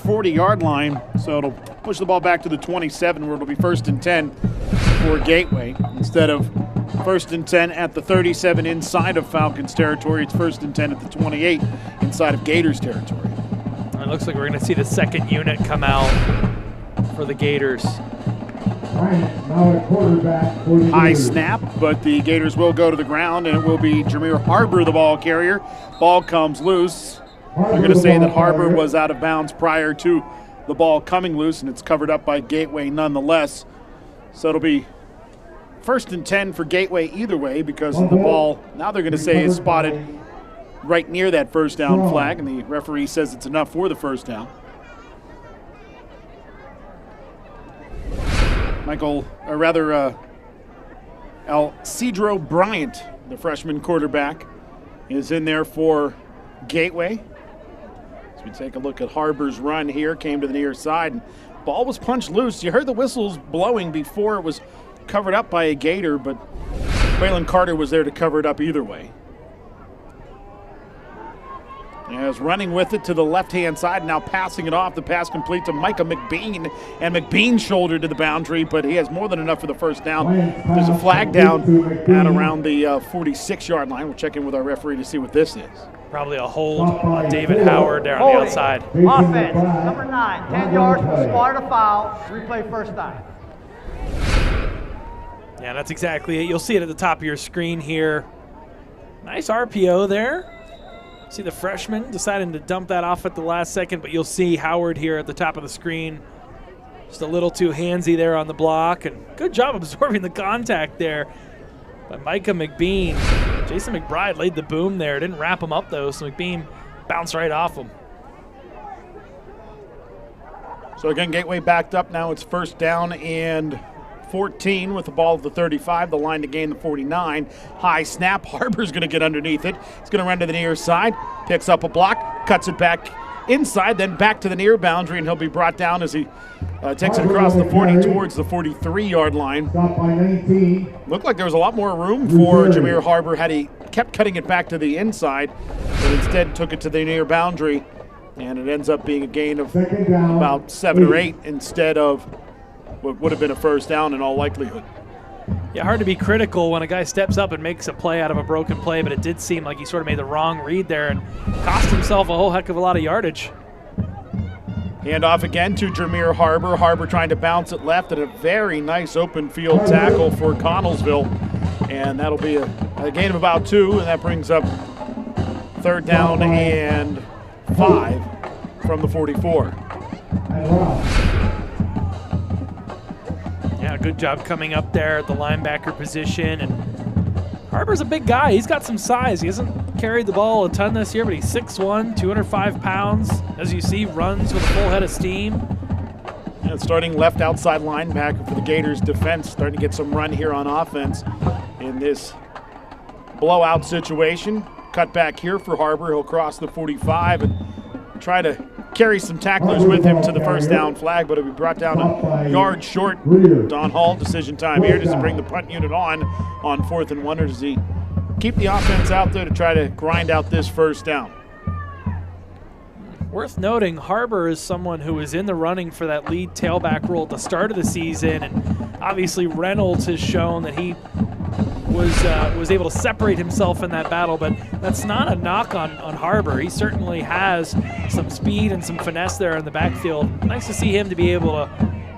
40-yard line. So it'll push the ball back to the 27, where it'll be 1st and 10 for Gateway. Instead of 1st and 10 at the 37 inside of Falcons territory, it's 1st and 10 at the 28 inside of Gators territory. It looks like we're going to see the second unit come out for the Gators. High snap, but the Gators will go to the ground, and it will be Jameer Harbor, the ball carrier. Ball comes loose, They're going to say that Harbor was out of bounds prior to the ball coming loose, and it's covered up by Gateway nonetheless. So it'll be 1st and 10 for Gateway either way, because the ball, now they're going to say, is spotted right near that first down flag, and the referee says it's enough for the first down. Alcedro Bryant, the freshman quarterback, is in there for Gateway. As we take a look at Harbor's run here, came to the near side, and ball was punched loose. You heard the whistles blowing before it was covered up by a Gator, but Waylon Carter was there to cover it up either way. As running with it to the left-hand side, now passing it off. The pass complete to Micah McBean, and McBean shouldered to the boundary, but he has more than enough for the first down. There's a flag down at around the 46-yard line. We'll check in with our referee to see what this is. Probably a hold on David Howard there on the outside. Offense, number 9, 10 yards from spot or foul. Replay first down. Yeah, that's exactly it. You'll see it at the top of your screen here. Nice RPO there. See the freshman deciding to dump that off at the last second, but you'll see Howard here at the top of the screen. Just a little too handsy there on the block, and good job absorbing the contact there by Micah McBean. Jason McBride laid the boom there. Didn't wrap him up, though, so McBean bounced right off him. So again, Gateway backed up. Now it's 1st down and 14 with the ball at the 35, the line to gain the 49. High snap. Harbor's going to get underneath it. He's going to run to the near side, picks up a block, cuts it back inside, then back to the near boundary, and he'll be brought down as he takes it across the 40 towards the 43-yard line. Looked like there was a lot more room for Jameer Harbor had he kept cutting it back to the inside, but instead took it to the near boundary, and it ends up being a gain of about 7 or 8 instead of what would have been a first down in all likelihood. Yeah, hard to be critical when a guy steps up and makes a play out of a broken play, but it did seem like he sort of made the wrong read there and cost himself a whole heck of a lot of yardage. Hand off again to Jameer Harbor. Harbor trying to bounce it left, and a very nice open field tackle for Connellsville. And that'll be a gain of about 2, and that brings up 3rd down and 5 from the 44. Yeah, good job coming up there at the linebacker position. And Harbor's a big guy. He's got some size. He hasn't carried the ball a ton this year, but he's 6'1", 205 pounds. As you see, runs with a full head of steam. And starting left outside linebacker for the Gators defense, starting to get some run here on offense in this blowout situation. Cut back here for Harbor. He'll cross the 45 and try to carry some tacklers with him to the first down flag, but it'll be brought down a yard short. Don Hall, decision time here. Does he bring the punt unit on 4th and 1, or does he keep the offense out there to try to grind out this first down? Worth noting, Harbor is someone who was in the running for that lead tailback role at the start of the season, and obviously Reynolds has shown that he was able to separate himself in that battle, but that's not a knock on Harbor. He certainly has some speed and some finesse there in the backfield. Nice to see him to be able to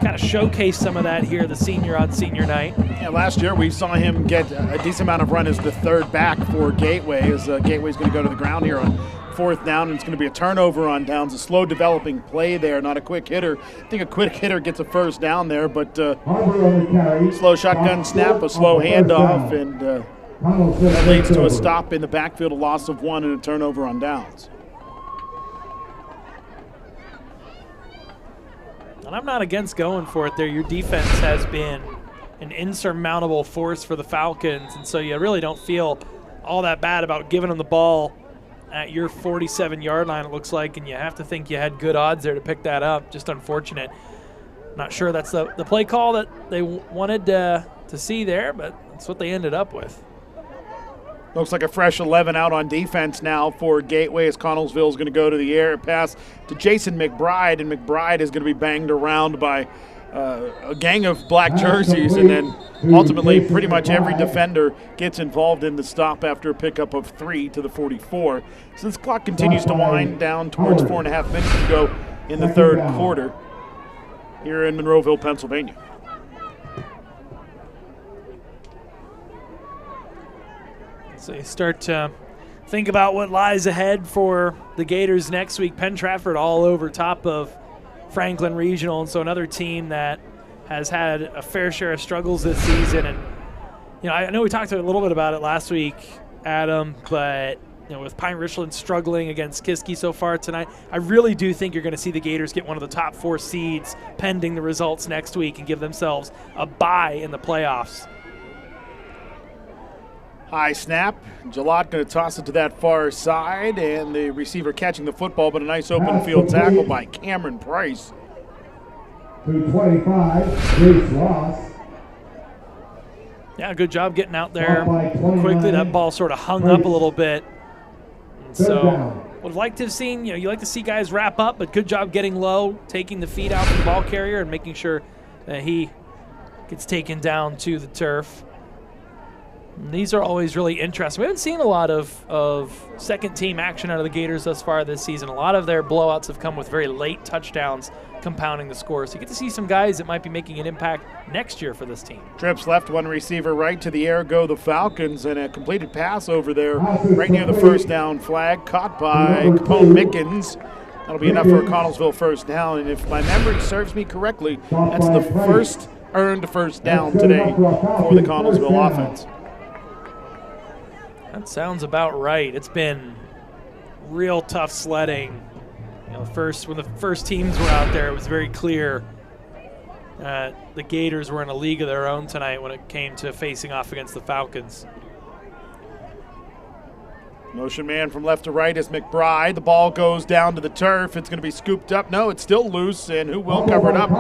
kind of showcase some of that here, the senior on senior night. Yeah, last year we saw him get a decent amount of run as the 3rd back for Gateway, as Gateway's going to go to the ground here on 4th down, and it's going to be a turnover on downs. A slow developing play there, not a quick hitter. I think a quick hitter gets a first down there, but slow shotgun snap, a slow handoff, and that leads to a stop in the backfield, a loss of 1 and a turnover on downs. And I'm not against going for it there. Your defense has been an insurmountable force for the Falcons, and so you really don't feel all that bad about giving them the ball at your 47-yard line, it looks like, and you have to think you had good odds there to pick that up. Just unfortunate. Not sure that's the play call that they wanted to see there, but that's what they ended up with. Looks like a fresh 11 out on defense now for Gateway, as Connellsville is going to go to the air. Pass to Jason McBride, and McBride is going to be banged around by a gang of black jerseys, and then ultimately pretty much every defender gets involved in the stop after a pickup of 3 to the 44. So this clock continues to wind down towards 4.5 minutes to go in the 3rd quarter here in Monroeville, Pennsylvania. So you start think about what lies ahead for the Gators next week, Penn Trafford all over top of Franklin Regional, and so another team that has had a fair share of struggles this season. And I know we talked a little bit about it last week, Adam, but with Pine Richland struggling against Kiski so far tonight, I really do think you're going to see the Gators get one of the top 4 seeds pending the results next week and give themselves a bye in the playoffs. High snap. Jalot going to toss it to that far side, and the receiver catching the football, but a nice open field tackle by Cameron Price. 225, Bruce Ross. Yeah, good job getting out there quickly. That ball sort of hung up a little bit. And so would have liked to have seen, you like to see guys wrap up, but good job getting low, taking the feet out from the ball carrier and making sure that he gets taken down to the turf. And these are always really interesting. We haven't seen a lot of second-team action out of the Gators thus far this season. A lot of their blowouts have come with very late touchdowns compounding the score. So you get to see some guys that might be making an impact next year for this team. Trips left, one receiver right, to the air go the Falcons, and a completed pass over there right near the first down flag, caught by Capone Mickens. That'll be enough for a Connellsville first down, and if my memory serves me correctly, that's the first earned first down today for the Connellsville offense. That sounds about right. It's been real tough sledding. When the first teams were out there, it was very clear the Gators were in a league of their own tonight when it came to facing off against the Falcons. Motion man from left to right is McBride. The ball goes down to the turf. It's going to be scooped up. No, it's still loose, and who will cover it up?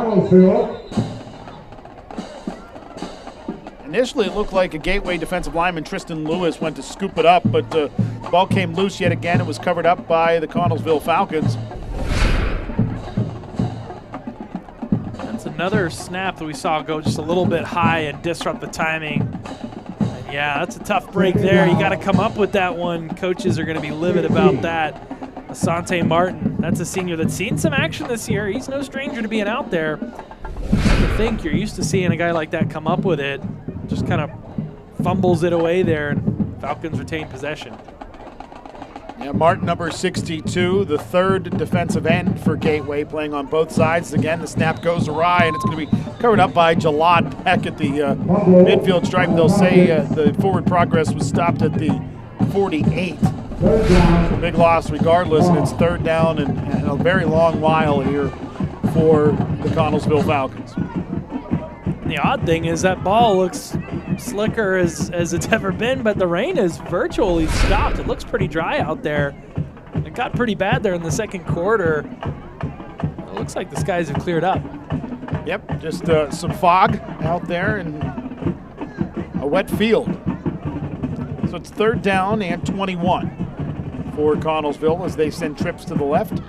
Initially, it looked like a Gateway defensive lineman, Tristan Lewis, went to scoop it up, but the ball came loose yet again. It was covered up by the Connellsville Falcons. That's another snap that we saw go just a little bit high and disrupt the timing. And yeah, that's a tough break there. You got to come up with that one. Coaches are going to be livid about that. Asante Martin, that's a senior that's seen some action this year. He's no stranger to being out there. I think you're used to seeing a guy like that come up with it. Just kind of fumbles it away there, and Falcons retain possession. Yeah, Martin, number 62, the third defensive end for Gateway, playing on both sides. Again, the snap goes awry, and it's going to be covered up by Jalad back at the midfield stripe. They'll say the forward progress was stopped at the 48. Big loss regardless, and it's third down and a very long while here for the Connellsville Falcons. The odd thing is that ball looks slicker as it's ever been, but the rain has virtually stopped. It looks pretty dry out there. It got pretty bad there in the second quarter. It looks like the skies have cleared up. Yep, just some fog out there and a wet field. So it's third down and 21 for Connellsville as they send trips to the left.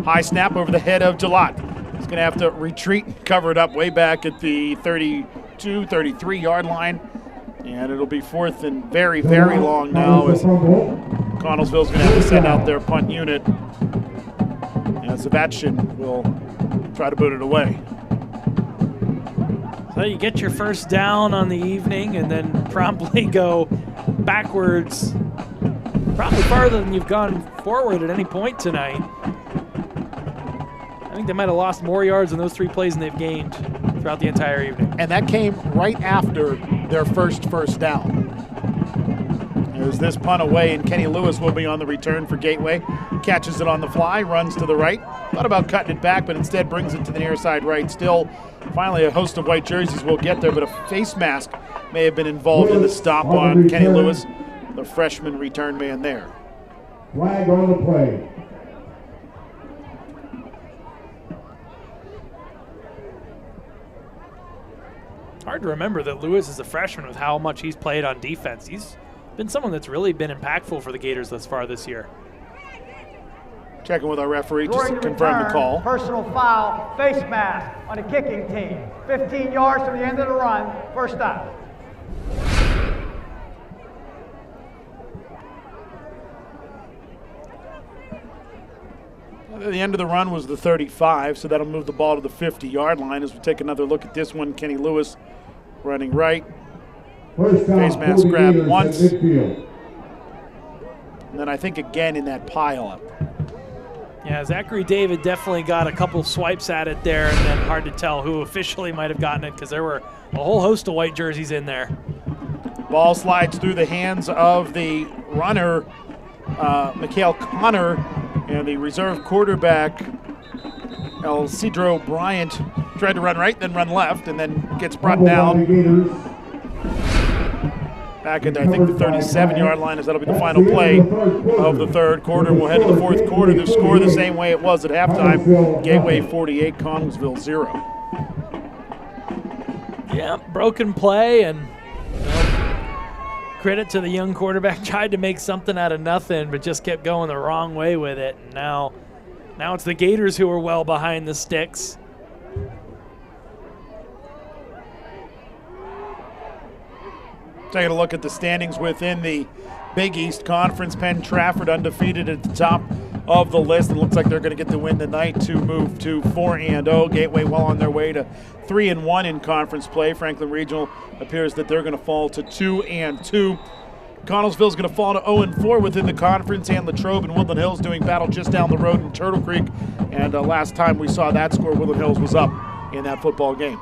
High snap over the head of Jalot. He's going to have to retreat, cover it up way back at the 32, 33-yard line. And it'll be fourth and very, very long now as Connellsville's going to have to send out their punt unit. And Sebastian will try to boot it away. So you get your first down on the evening and then promptly go backwards, probably farther than you've gone forward at any point tonight. I think they might have lost more yards in those 3 plays than they've gained throughout the entire evening. And that came right after their first down. There's this punt away, and Kenny Lewis will be on the return for Gateway. Catches it on the fly, runs to the right. Thought about cutting it back, but instead brings it to the near side right. Still, finally, a host of white jerseys will get there, but a face mask may have been involved in the stop on Kenny Lewis, the freshman return man there. Flag on the play. Hard to remember that Lewis is a freshman with how much he's played on defense. He's been someone that's really been impactful for the Gators thus far this year. Checking with our referee just to confirm the call. Personal foul, face mask on a kicking team. 15 yards from the end of the run, first down. The end of the run was the 35, so that'll move the ball to the 50-yard line as we take another look at this one. Kenny Lewis running right. Face mask grab once. and then I think again in that pile-up. Yeah, Zachary David definitely got a couple swipes at it there, and then hard to tell who officially might have gotten it because there were a whole host of white jerseys in there. Ball slides through the hands of the runner, Mikhail Connor, and the reserve quarterback, El Cedro Bryant, tried to run right, then run left, and then gets brought down back at, I think, the 37-yard line, as that'll be the final play of the third quarter. We'll head to the fourth quarter. The score the same way it was at halftime. Gateway 48, Connellsville 0. Yeah, broken play, and credit to the young quarterback. Tried to make something out of nothing, but just kept going the wrong way with it. And now it's the Gators who are well behind the sticks. Taking a look at the standings within the Big East Conference. Penn Trafford undefeated at the top of the list. It looks like they're going to get the win tonight to move to 4-0. Gateway well on their way to 3-1 in conference play. Franklin Regional appears that they're going to fall to 2-2. Connellsville's going to fall to 0-4 within the conference, and Latrobe and Woodland Hills doing battle just down the road in Turtle Creek. And last time we saw that score, Woodland Hills was up in that football game.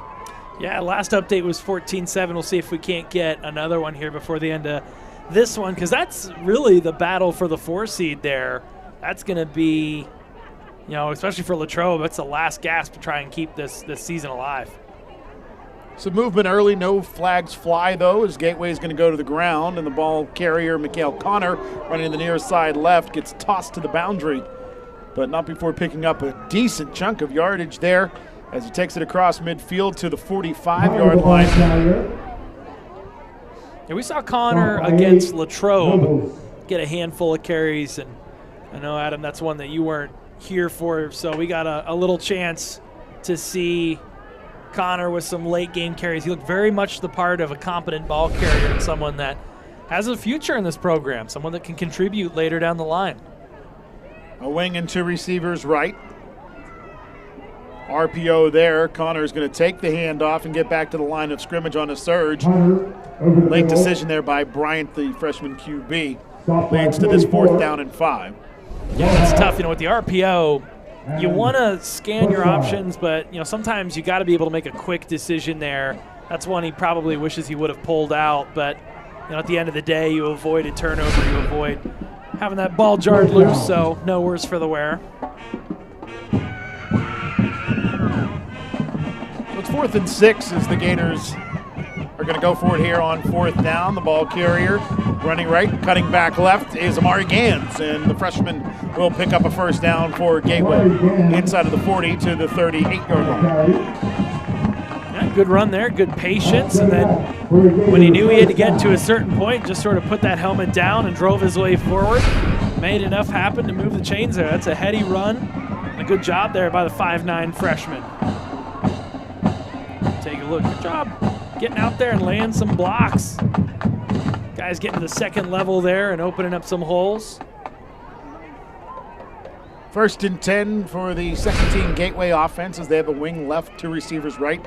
Yeah, last update was 14-7. We'll see if we can't get another one here before the end of this one, because that's really the battle for the 4 seed there. That's going to be, especially for Latrobe, that's the last gasp to try and keep this season alive. Some movement early, no flags fly though, as Gateway is going to go to the ground, and the ball carrier, Mikhail Connor, running the near side left, gets tossed to the boundary, but not before picking up a decent chunk of yardage there, as he takes it across midfield to the 45-yard line. Yeah, we saw Connor against Latrobe get a handful of carries, and I know, Adam, that's one that you weren't here for, so we got a little chance to see Connor with some late game carries. He looked very much the part of a competent ball carrier and someone that has a future in this program, someone that can contribute later down the line. A wing and 2 receivers right. RPO there. Connor's going to take the handoff and get back to the line of scrimmage on a surge. Late decision there by Bryant, the freshman QB. Leads to this 4th down and 5. Yeah, it's tough. With the RPO, you want to scan your options, but sometimes you got to be able to make a quick decision there. That's one he probably wishes he would have pulled out, but at the end of the day, you avoid a turnover, you avoid having that ball jarred loose, so no worse for the wear. It's 4th and 6 as the Gators are going to go for it here on 4th down. The ball carrier running right, cutting back left is Amari Gans, and the freshman will pick up a 1st down for Gateway inside of the 40 to the 38-yard line. Yeah, good run there, good patience, and then when he knew he had to get to a certain point, just sort of put that helmet down and drove his way forward. Made enough happen to move the chains there. That's a heady run, and a good job there by the 5'9" freshman. Take a look. Good job getting out there and laying some blocks. Guys getting to the second level there and opening up some holes. 1st and 10 for the second team Gateway offense as they have a wing left, 2 receivers right.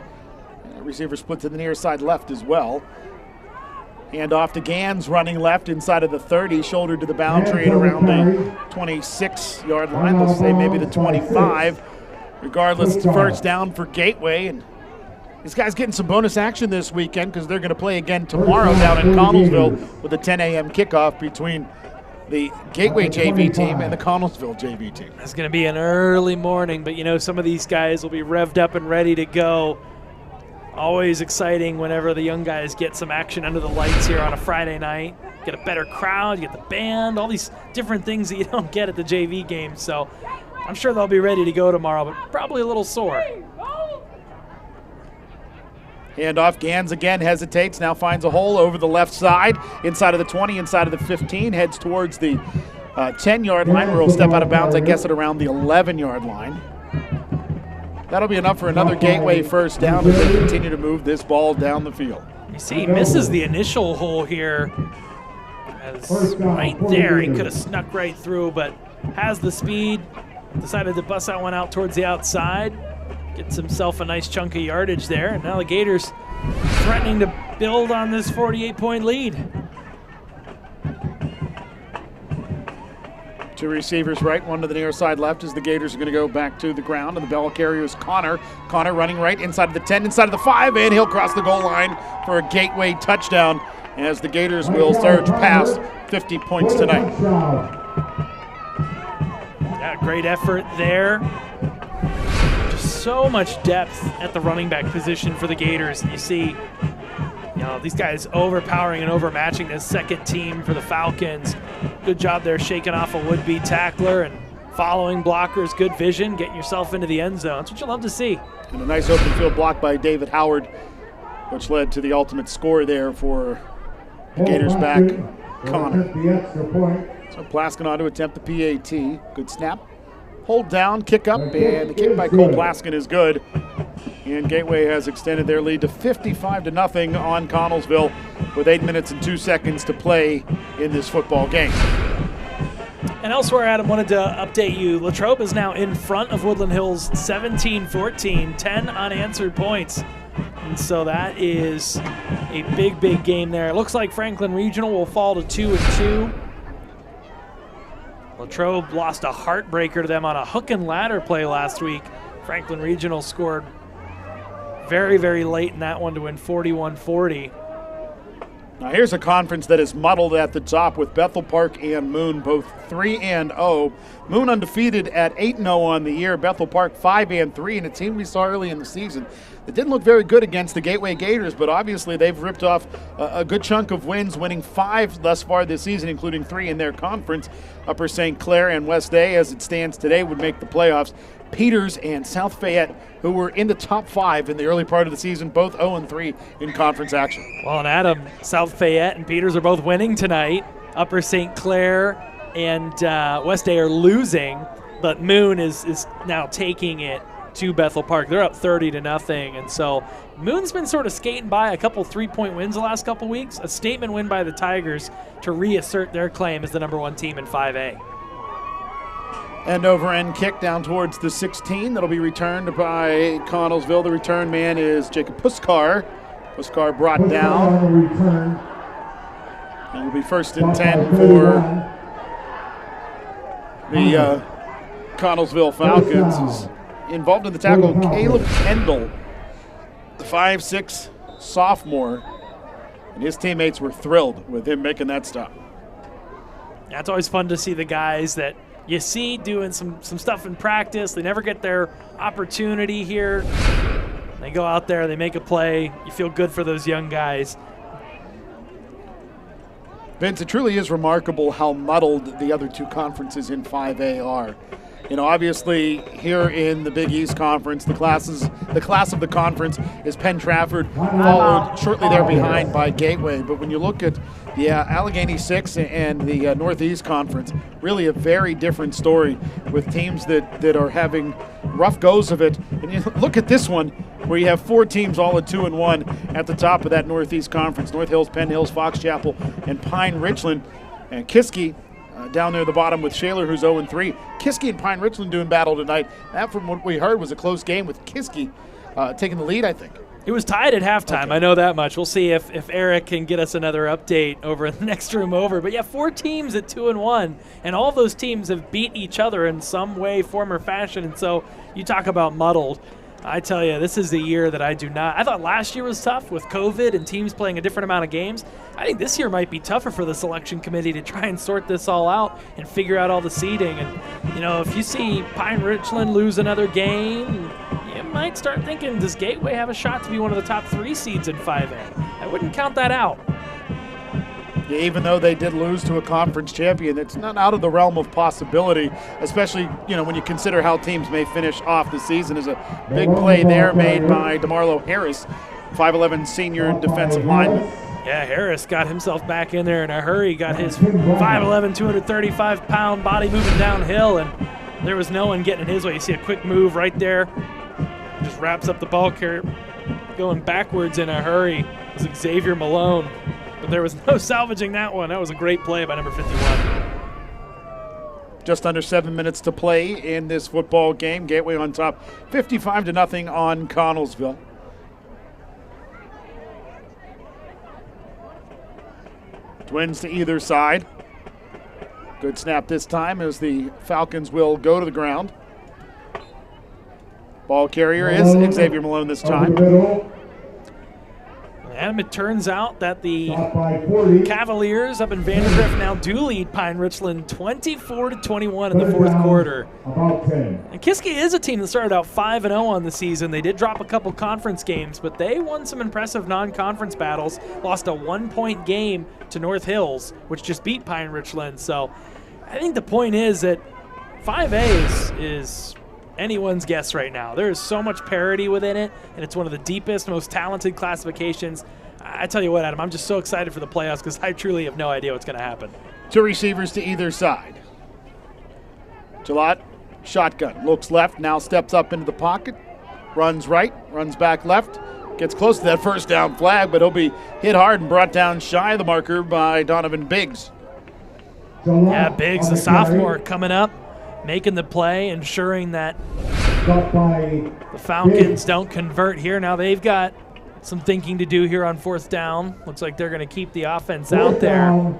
Receiver split to the near side left as well. Hand off to Gans running left inside of the 30, shoulder to the boundary at around the 26-yard line. Let's say maybe the 25. Regardless, it's 1st down for Gateway, and these guys getting some bonus action this weekend because they're going to play again tomorrow down in Connellsville with a 10 a.m. kickoff between the Gateway JV team and the Connellsville JV team. It's going to be an early morning, but some of these guys will be revved up and ready to go. Always exciting whenever the young guys get some action under the lights here on a Friday night. Get a better crowd, you get the band, all these different things that you don't get at the JV game. So I'm sure they'll be ready to go tomorrow, but probably a little sore. Handoff, Gans again hesitates, now finds a hole over the left side, inside of the 20, inside of the 15, heads towards the 10-yard line where he'll step out of bounds, I guess, at around the 11-yard line. That'll be enough for another Gateway 1st down as they continue to move this ball down the field. You see, he misses the initial hole here. As right there, he could have snuck right through, but has the speed, decided to bust that one out towards the outside. Gets himself a nice chunk of yardage there, and now the Gators threatening to build on this 48-point lead. Two receivers right, one to the near side left as the Gators are going to go back to the ground. And the ball carrier is Connor. Connor running right inside of the 10, inside of the 5, and he'll cross the goal line for a Gateway touchdown as the Gators will surge past 50 points tonight. Yeah, great effort there. Just so much depth at the running back position for the Gators. You see, these guys overpowering and overmatching this second team for the Falcons. Good job there shaking off a would-be tackler and following blockers. Good vision, getting yourself into the end zone. That's what you love to see. And a nice open field block by David Howard, which led to the ultimate score there for the Gators back, Connor. So Plaskin on to attempt the PAT. Good snap. Hold down, kick up, and the kick by Cole Plaskin is good. And Gateway has extended their lead to 55-0 on Connellsville with 8 minutes and 2 seconds to play in this football game. And elsewhere, Adam, wanted to update you. Latrobe is now in front of Woodland Hills 17-14, 10 unanswered points. And so that is a big, big game there. It looks like Franklin Regional will fall to 2-2. Latrobe lost a heartbreaker to them on a hook and ladder play last week. Franklin Regional scored very, very late in that one to win 41-40. Now here's a conference that is muddled at the top with Bethel Park and Moon both 3-0. Moon undefeated at 8-0 on the year. Bethel Park 5-3, and a team we saw early in the season that didn't look very good against the Gateway Gators, but obviously they've ripped off a good chunk of wins, winning 5 thus far this season, including 3 in their conference. Upper St. Clair and West Day, as it stands today, would make the playoffs. Peters and South Fayette, who were in the top 5 in the early part of the season, both 0-3 in conference action. Well, and Adam, South Fayette and Peters are both winning tonight. Upper St. Clair and West Day are losing, but Moon is now taking it to Bethel Park. They're up 30-0, and so Moon's been sort of skating by a couple 3-point wins the last couple weeks. A statement win by the Tigers to reassert their claim as the #1 team in 5A. End over end kick down towards the 16. That'll be returned by Connellsville. The return man is Jacob Puskar. Puskar brought down. And will be 1st and 10 for the Connellsville Falcons. Who's involved in the tackle, Caleb Kendall, the 5'6" sophomore. And his teammates were thrilled with him making that stop. Yeah, it's always fun to see the guys that you see doing some stuff in practice. They never get their opportunity here. They go out there, they make a play. You feel good for those young guys. Vince, it truly is remarkable how muddled the other 2 conferences in 5A are. Obviously here in the Big East Conference, the class of the conference is Penn Trafford, followed shortly there behind by Gateway. But when you look at the Allegheny 6 and the Northeast Conference, really a very different story with teams that are having rough goes of it. And you look at this one where you have 4 teams all at 2-1 at the top of that Northeast Conference. North Hills, Penn Hills, Fox Chapel, and Pine Richland. And Kiski down there at the bottom with Shaler, who's 0-3. Kiski and Pine Richland doing battle tonight. That, from what we heard, was a close game with Kiski taking the lead, I think. It was tied at halftime. Okay. I know that much. We'll see if Eric can get us another update over in the next room over. But yeah, 4 teams at 2-1, and all of those teams have beat each other in some way, form, or fashion. And so you talk about muddled. I tell you, this is the year that I thought last year was tough with COVID and teams playing a different amount of games. I think this year might be tougher for the selection committee to try and sort this all out and figure out all the seeding. And, if you see Pine Richland lose another game, you might start thinking, does Gateway have a shot to be one of the top 3 seeds in 5A? I wouldn't count that out. Yeah, even though they did lose to a conference champion, it's not out of the realm of possibility, especially, when you consider how teams may finish off the season. There's a big play there made by DeMarlo Harris, 5'11" senior defensive lineman. Yeah, Harris got himself back in there in a hurry, got his 5'11", 235-pound body moving downhill, and there was no one getting in his way. You see a quick move right there, just wraps up the ball carrier, going backwards in a hurry. It was Xavier Malone. But there was no salvaging that one. That was a great play by number 51. Just under 7 minutes to play in this football game. Gateway on top, 55-0 on Connellsville. Twins to either side. Good snap this time as the Falcons will go to the ground. Ball carrier is Xavier Malone this time. And it turns out that the Cavaliers up in Vandergrift now do lead Pine Richland 24-21 in the fourth quarter. And Kiski is a team that started out 5-0 on the season. They did drop a couple conference games, but they won some impressive non-conference battles. Lost a 1-point game to North Hills, which just beat Pine Richland. So I think the point is that 5A is anyone's guess right now. There is so much parity within it, and it's one of the deepest, most talented classifications. I tell you what, Adam, I'm just so excited for the playoffs because I truly have no idea what's going to happen. 2 receivers to either side. Jalot, shotgun, looks left, now steps up into the pocket, runs right, runs back left, gets close to that first down flag, but he'll be hit hard and brought down shy of the marker by Donovan Biggs. Yeah, Biggs, the sophomore, coming up, making the play, ensuring that the Falcons don't convert here. Now they've got some thinking to do here on fourth down. Looks like they're going to keep the offense out there.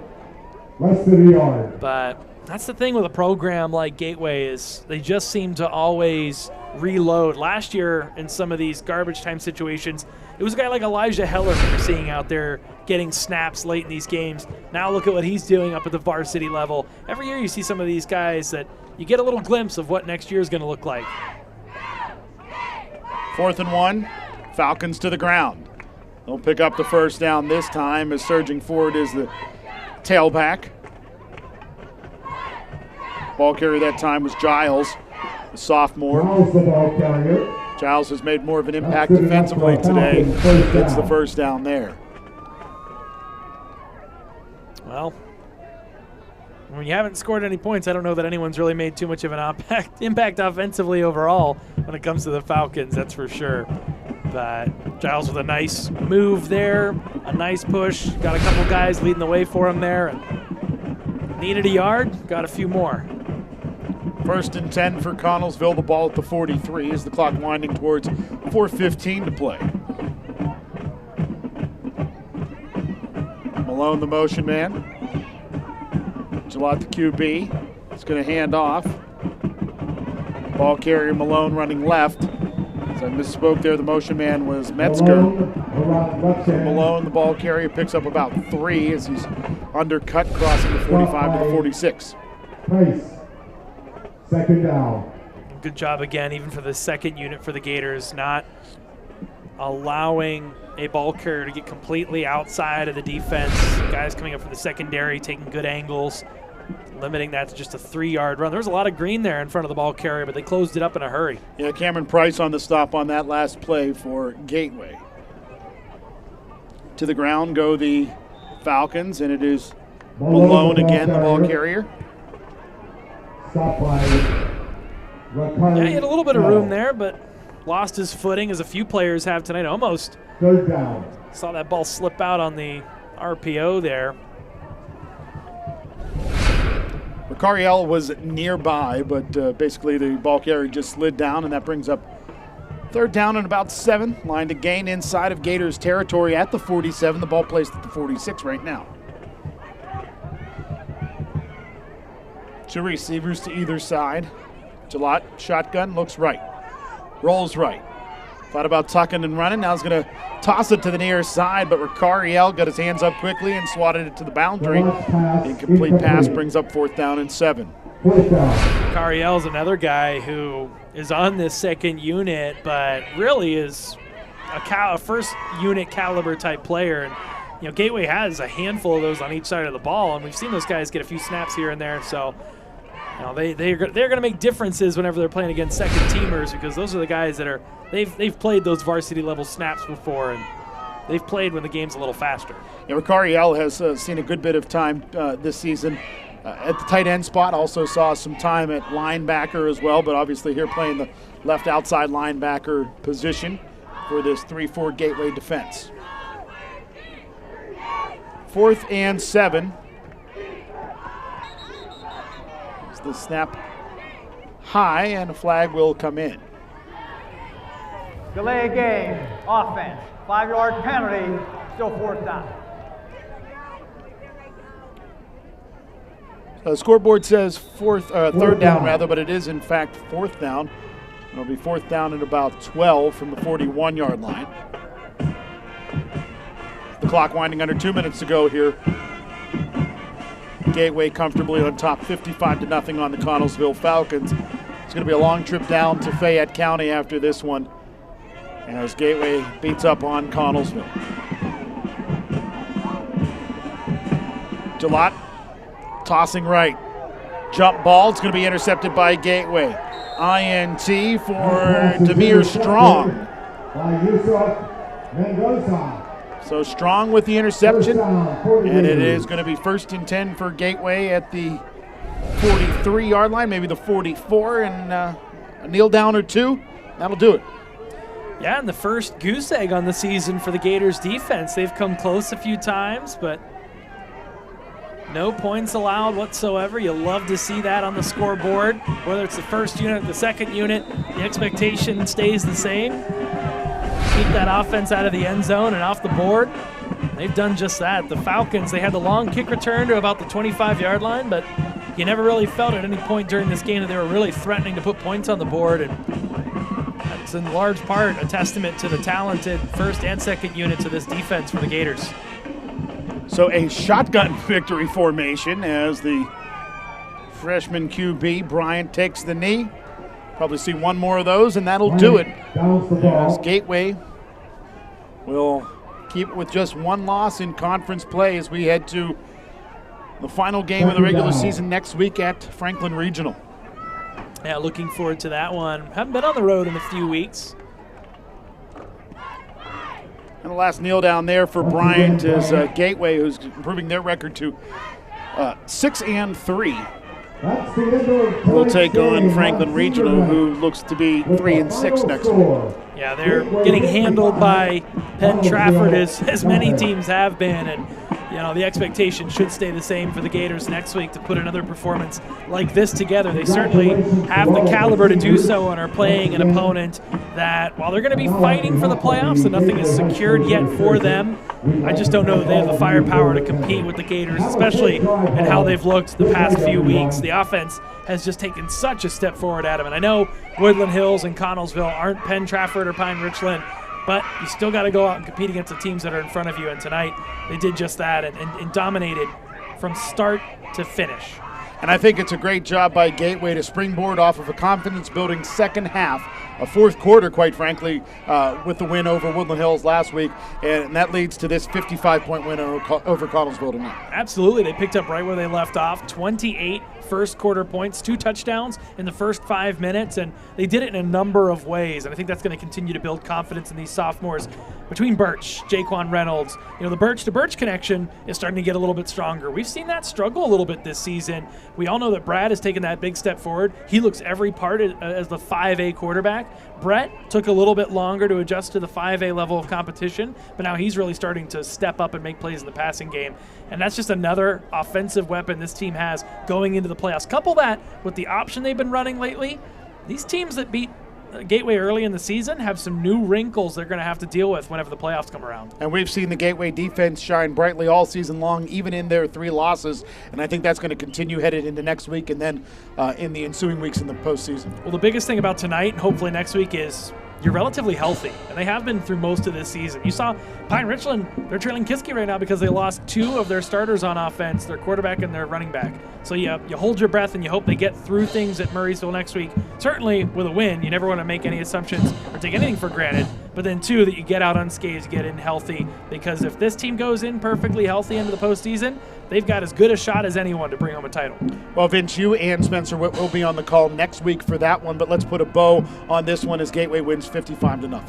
Less than a yard. But that's the thing with a program like Gateway is they just seem to always reload. Last year in some of these garbage time situations, it was a guy like Elijah Heller we were seeing out there getting snaps late in these games. Now look at what he's doing up at the varsity level. Every year you see some of these guys that you get a little glimpse of what next year is going to look like. 4th and 1, Falcons to the ground. They'll pick up the first down this time as surging forward is the tailback. Ball carrier that time was Giles, the sophomore. Giles has made more of an impact defensively today. Gets the first down there. Well, when you haven't scored any points, I don't know that anyone's really made too much of an impact offensively overall when it comes to the Falcons, that's for sure. But Giles with a nice move there, a nice push. Got a couple guys leading the way for him there. And needed a yard, got a few more. 1st and 10 for Connellsville. The ball at the 43 as the clock winding towards 4:15 to play. Malone, the motion man. Jalot, the QB. It's going to hand off. Ball carrier Malone running left. As I misspoke there, the motion man was Metzger. Malone, the ball carrier, picks up about 3 as he's undercut, crossing the 45 to the 46. Price. 2nd down. Good job again, even for the second unit for the Gators, not allowing a ball carrier to get completely outside of the defense. Guys coming up for the secondary, taking good angles, limiting that to just a 3-yard run. There was a lot of green there in front of the ball carrier, but they closed it up in a hurry. Yeah, Cameron Price on the stop on that last play for Gateway. To the ground go the Falcons, and it is Malone again, the ball carrier. Stop by Yeah, he had a little bit of room there, but lost his footing as a few players have tonight. Almost 3rd down. saw that ball slip out on the RPO there. Ricariel was nearby, but basically the ball carrier just slid down, and that brings up 3rd down and about 7. Line to gain inside of Gators territory at the 47. The ball placed at the 46 right now. 2 receivers to either side. Jalot, shotgun, looks right. Rolls right. Thought about tucking and running. Now he's going to toss it to the near side, but Ricariel got his hands up quickly and swatted it to the boundary. Incomplete pass brings up 4th down and 7. Ricariel's another guy who is on this second unit, but really is a first unit caliber type player. And you know, Gateway has a handful of those on each side of the ball, and we've seen those guys get a few snaps here and there. So you know, they're going to make differences whenever they're playing against second teamers, because those are the guys that are they've played those varsity level snaps before, and they've played when the game's a little faster. Yeah, Ricariel has seen a good bit of time this season at the tight end spot. Also saw some time at linebacker as well, but obviously here playing the left outside linebacker position for this 3-4 Gateway defense. 4th and 7. The snap high, and a flag will come in. Delay of game, offense, 5-yard penalty, still 4th down. Scoreboard says third down rather, but it is in fact fourth down. It'll be fourth down at about 12 from the 41-yard line. The clock winding under 2 minutes to go here. Gateway comfortably on top, 55-0 on the Connellsville Falcons. It's going to be a long trip down to Fayette County after this one, as Gateway beats up on Connellsville. Jalot tossing right. Jump ball. It's going to be intercepted by Gateway. INT for Demir Strong. So Strong with the interception. And it is going to be 1st and 10 for Gateway at the 43-yard line, maybe the 44, and a kneel down or two. That'll do it. Yeah, and the first goose egg on the season for the Gators defense. They've come close a few times, but no points allowed whatsoever. You love to see that on the scoreboard. Whether it's the first unit or the second unit, the expectation stays the same. Keep that offense out of the end zone and off the board. They've done just that. The Falcons, they had the long kick return to about the 25-yard line, but you never really felt at any point during this game that they were really threatening to put points on the board, and that's in large part a testament to the talented first and second units of this defense for the Gators. So a shotgun victory formation as the freshman QB, Bryant, takes the knee. Probably see one more of those, and that'll do it. As Gateway will keep it with just one loss in conference play as we head to the final game of the regular season next week at Franklin Regional. Yeah, looking forward to that one. Haven't been on the road in a few weeks. And the last kneel down there for Bryant is Gateway, who's improving their record to 6-3. We'll take on Franklin Regional, who looks to be 3-6 next week. Yeah, they're getting handled by Penn Trafford as many teams have been, and you know the expectation should stay the same for the Gators next week to put another performance like this together. They certainly have the caliber to do so and are playing an opponent that, while they're going to be fighting for the playoffs and nothing is secured yet for them, I just don't know that they have the firepower to compete with the Gators, especially in how they've looked the past few weeks. The offense has just taken such a step forward, Adam. And I know Woodland Hills and Connellsville aren't Penn Trafford or Pine Richland, but you still got to go out and compete against the teams that are in front of you. And tonight they did just that and dominated from start to finish. And I think it's a great job by Gateway to springboard off of a confidence-building second half, a fourth quarter, quite frankly, with the win over Woodland Hills last week, and that leads to this 55-point win over Connellsville tonight. Absolutely. They picked up right where they left off, 28 first quarter points, 2 touchdowns in the first 5 minutes, and they did it in a number of ways, and I think that's going to continue to build confidence in these sophomores. Between Birch, Jaquan Reynolds, you know, the Birch to Birch connection is starting to get a little bit stronger. We've seen that struggle a little bit this season. We all know that Brad has taken that big step forward. He looks every part as the 5A quarterback. Brett took a little bit longer to adjust to the 5A level of competition, but now he's really starting to step up and make plays in the passing game. And that's just another offensive weapon this team has going into the playoffs. Couple that with the option they've been running lately. These teams that beat Gateway early in the season have some new wrinkles they're going to have to deal with whenever the playoffs come around. And we've seen the Gateway defense shine brightly all season long, even in their 3 losses, and I think that's going to continue headed into next week and then in the ensuing weeks in the postseason. Well, the biggest thing about tonight and hopefully next week is you're relatively healthy, and they have been through most of this season. You saw Pine Richland, they're trailing Kiski right now because they lost 2 of their starters on offense, their quarterback and their running back. So you hold your breath and you hope they get through things at Murraysville next week. Certainly with a win, you never want to make any assumptions or take anything for granted. But then 2, that you get out unscathed, get in healthy, because if this team goes in perfectly healthy into the postseason, they've got as good a shot as anyone to bring home a title. Well, Vince, you and Spencer will be on the call next week for that one, but let's put a bow on this one as Gateway wins 55-0.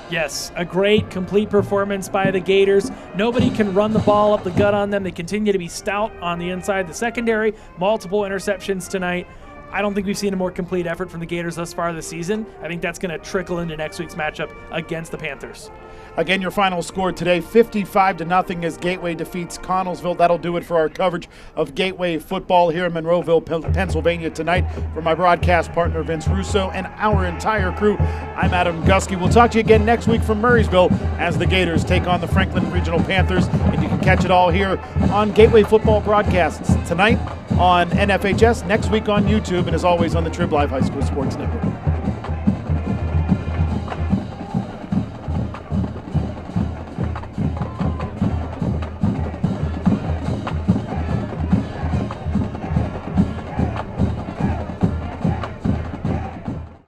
Yes, a great, complete performance by the Gators. Nobody can run the ball up the gut on them. They continue to be stout on the inside. The secondary, multiple interceptions tonight. I don't think we've seen a more complete effort from the Gators thus far this season. I think that's going to trickle into next week's matchup against the Panthers. Again, your final score today, 55-0 as Gateway defeats Connellsville. That'll do it for our coverage of Gateway football here in Monroeville, Pennsylvania tonight. For my broadcast partner, Vince Russo, and our entire crew, I'm Adam Gusky. We'll talk to you again next week from Murraysville as the Gators take on the Franklin Regional Panthers. And you can catch it all here on Gateway Football Broadcasts tonight on NFHS, next week on YouTube, and as always on the Trib Live High School Sports Network.